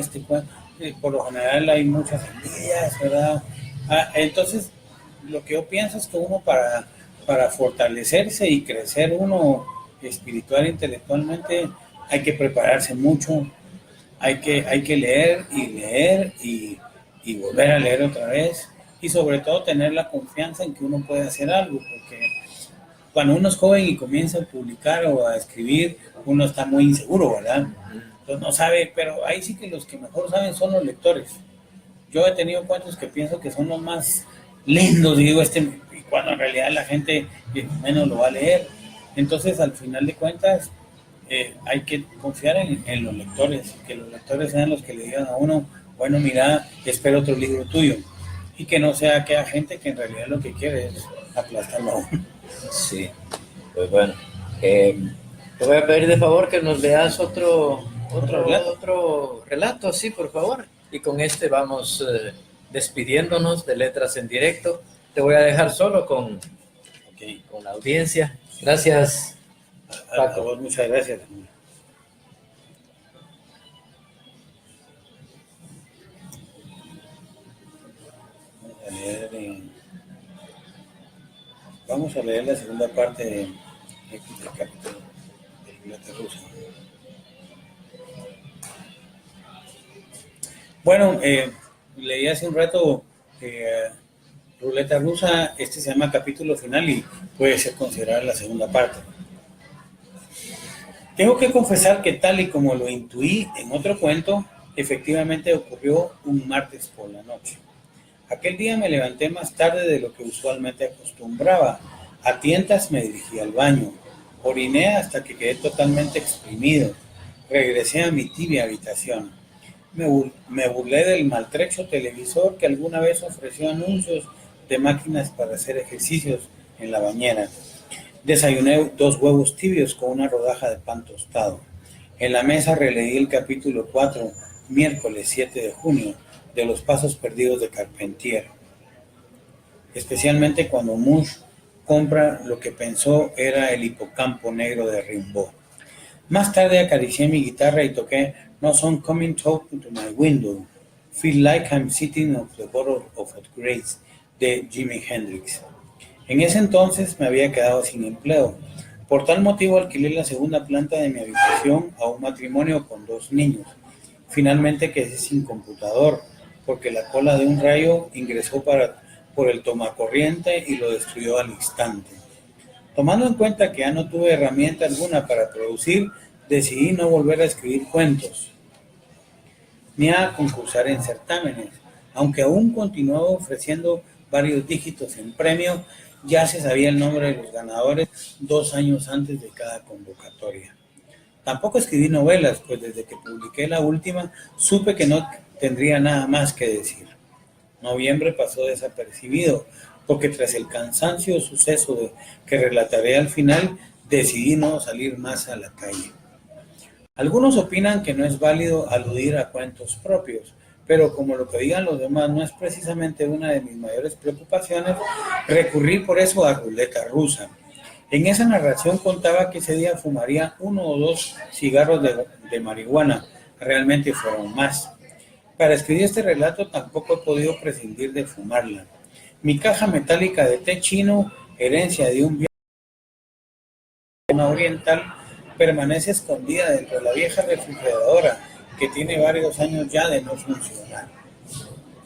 por lo general hay muchas envidias, ¿verdad? Entonces, lo que yo pienso es que uno para fortalecerse y crecer uno espiritual e intelectualmente, hay que prepararse mucho, hay que leer y volver a leer otra vez, y sobre todo tener la confianza en que uno puede hacer algo, porque cuando uno es joven y comienza a publicar o a escribir, uno está muy inseguro, ¿verdad? Entonces no sabe, pero ahí sí que los que mejor saben son los lectores. Yo he tenido cuentos que pienso que son los más lindos, y digo, y cuando en realidad la gente menos lo va a leer. Entonces, al final de cuentas, hay que confiar en los lectores, que los lectores sean los que le digan a uno, bueno, mira, espero otro libro tuyo, y que no sea aquella gente que en realidad lo que quiere es aplastarlo a uno. Sí, pues bueno, te voy a pedir de favor que nos leas otro relato, sí, por favor, y con este vamos despidiéndonos de Letras en Directo. Te voy a dejar solo con la audiencia. Gracias, Paco. A vos, muchas gracias. Vamos a leer la segunda parte del capítulo de Ruleta Rusa. Bueno, leí hace un rato Ruleta Rusa. Este se llama capítulo final y puede ser considerada la segunda parte. Tengo que confesar que tal y como lo intuí en otro cuento, efectivamente ocurrió un martes por la noche. Aquel día me levanté más tarde de lo que usualmente acostumbraba. A tientas me dirigí al baño. Oriné hasta que quedé totalmente exprimido. Regresé a mi tibia habitación. Me burlé del maltrecho televisor que alguna vez ofreció anuncios de máquinas para hacer ejercicios en la bañera. Desayuné 2 huevos tibios con una rodaja de pan tostado. En la mesa releí el capítulo 4, miércoles 7 de junio, de Los pasos perdidos de Carpentier. Especialmente cuando Mush compra lo que pensó era el hipocampo negro de Rimbaud. Más tarde acaricié mi guitarra y toqué No Sun Coming Talking to My Window, Feel Like I'm Sitting on the Bottle of Grace, de Jimi Hendrix. En ese entonces me había quedado sin empleo. Por tal motivo alquilé la segunda planta de mi habitación a un matrimonio con 2 niños. Finalmente quedé sin computador, porque la cola de un rayo ingresó por el tomacorriente y lo destruyó al instante. Tomando en cuenta que ya no tuve herramienta alguna para producir, decidí no volver a escribir cuentos, ni a concursar en certámenes, aunque aún continuaba ofreciendo varios dígitos en premio. Ya se sabía el nombre de los ganadores 2 años antes de cada convocatoria. Tampoco escribí novelas, pues desde que publiqué la última supe que no tendría nada más que decir. Noviembre pasó desapercibido, porque tras el cansancio suceso que relataré al final, decidí no salir más a la calle. Algunos opinan que no es válido aludir a cuentos propios, pero como lo que digan los demás no es precisamente una de mis mayores preocupaciones, recurrí por eso a ruleta rusa. En esa narración contaba que ese día fumaría 1 o 2 cigarros de marihuana, realmente fueron más. Para escribir este relato tampoco he podido prescindir de fumarla. Mi caja metálica de té chino, herencia de un viaje oriental, permanece escondida dentro de la vieja refrigeradora que tiene varios años ya de no funcionar.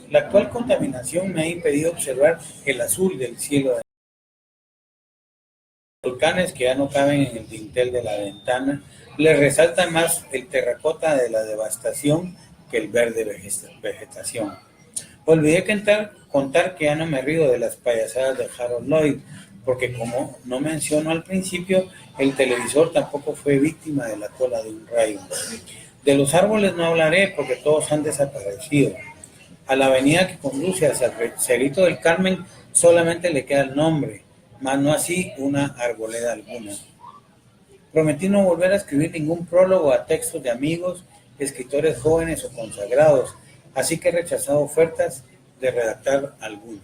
La actual contaminación me ha impedido observar el azul del cielo de volcanes que ya no caben en el dintel de la ventana. Le resalta más el terracota de la devastación que el verde vegetación. Olvidé contar que ya no me río de las payasadas de Harold Lloyd, porque como no menciono al principio, el televisor tampoco fue víctima de la cola de un rayo. De los árboles no hablaré porque todos han desaparecido. A la avenida que conduce hacia el Cerrito del Carmen solamente le queda el nombre, mas no así una arboleda alguna. Prometí no volver a escribir ningún prólogo a textos de amigos, escritores jóvenes o consagrados, así que he rechazado ofertas de redactar alguno.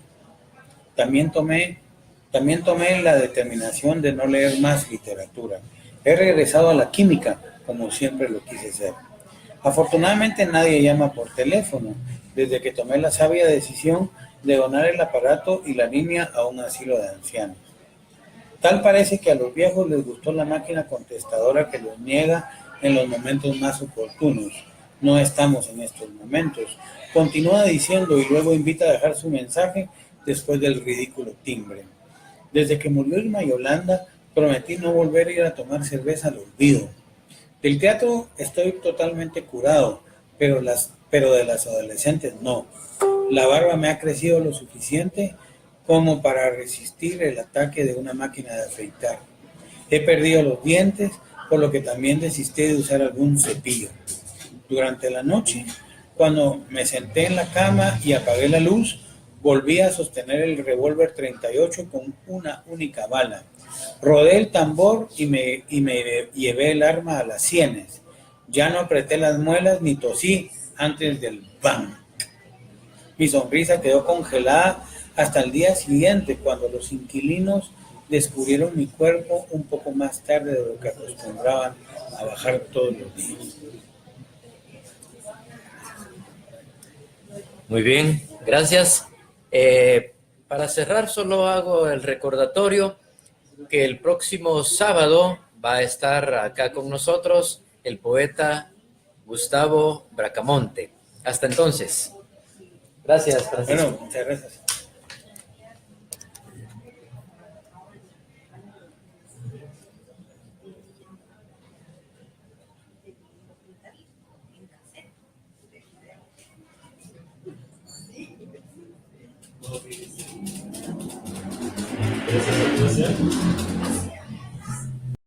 También tomé la determinación de no leer más literatura. He regresado a la química, como siempre lo quise ser. Afortunadamente nadie llama por teléfono, desde que tomé la sabia decisión de donar el aparato y la línea a un asilo de ancianos. Tal parece que a los viejos les gustó la máquina contestadora que los niega en los momentos más oportunos. No estamos en estos momentos. Continúa diciendo y luego invita a dejar su mensaje después del ridículo timbre. Desde que murió Irma Yolanda, prometí no volver a ir a tomar cerveza al olvido. Del teatro estoy totalmente curado, pero de las adolescentes no. La barba me ha crecido lo suficiente como para resistir el ataque de una máquina de afeitar. He perdido los dientes, por lo que también desistí de usar algún cepillo. Durante la noche, cuando me senté en la cama y apagué la luz, volví a sostener el revólver 38 con una única bala. Rodé el tambor y me llevé el arma a las sienes. Ya no apreté las muelas ni tosí antes del ¡bam! Mi sonrisa quedó congelada hasta el día siguiente, cuando los inquilinos descubrieron mi cuerpo un poco más tarde de lo que acostumbraban a bajar todos los días. Muy bien, gracias. Para cerrar, solo hago el recordatorio que el próximo sábado va a estar acá con nosotros el poeta Gustavo Bracamonte. Hasta entonces. Gracias, Francisco. Bueno, muchas gracias. Gracias.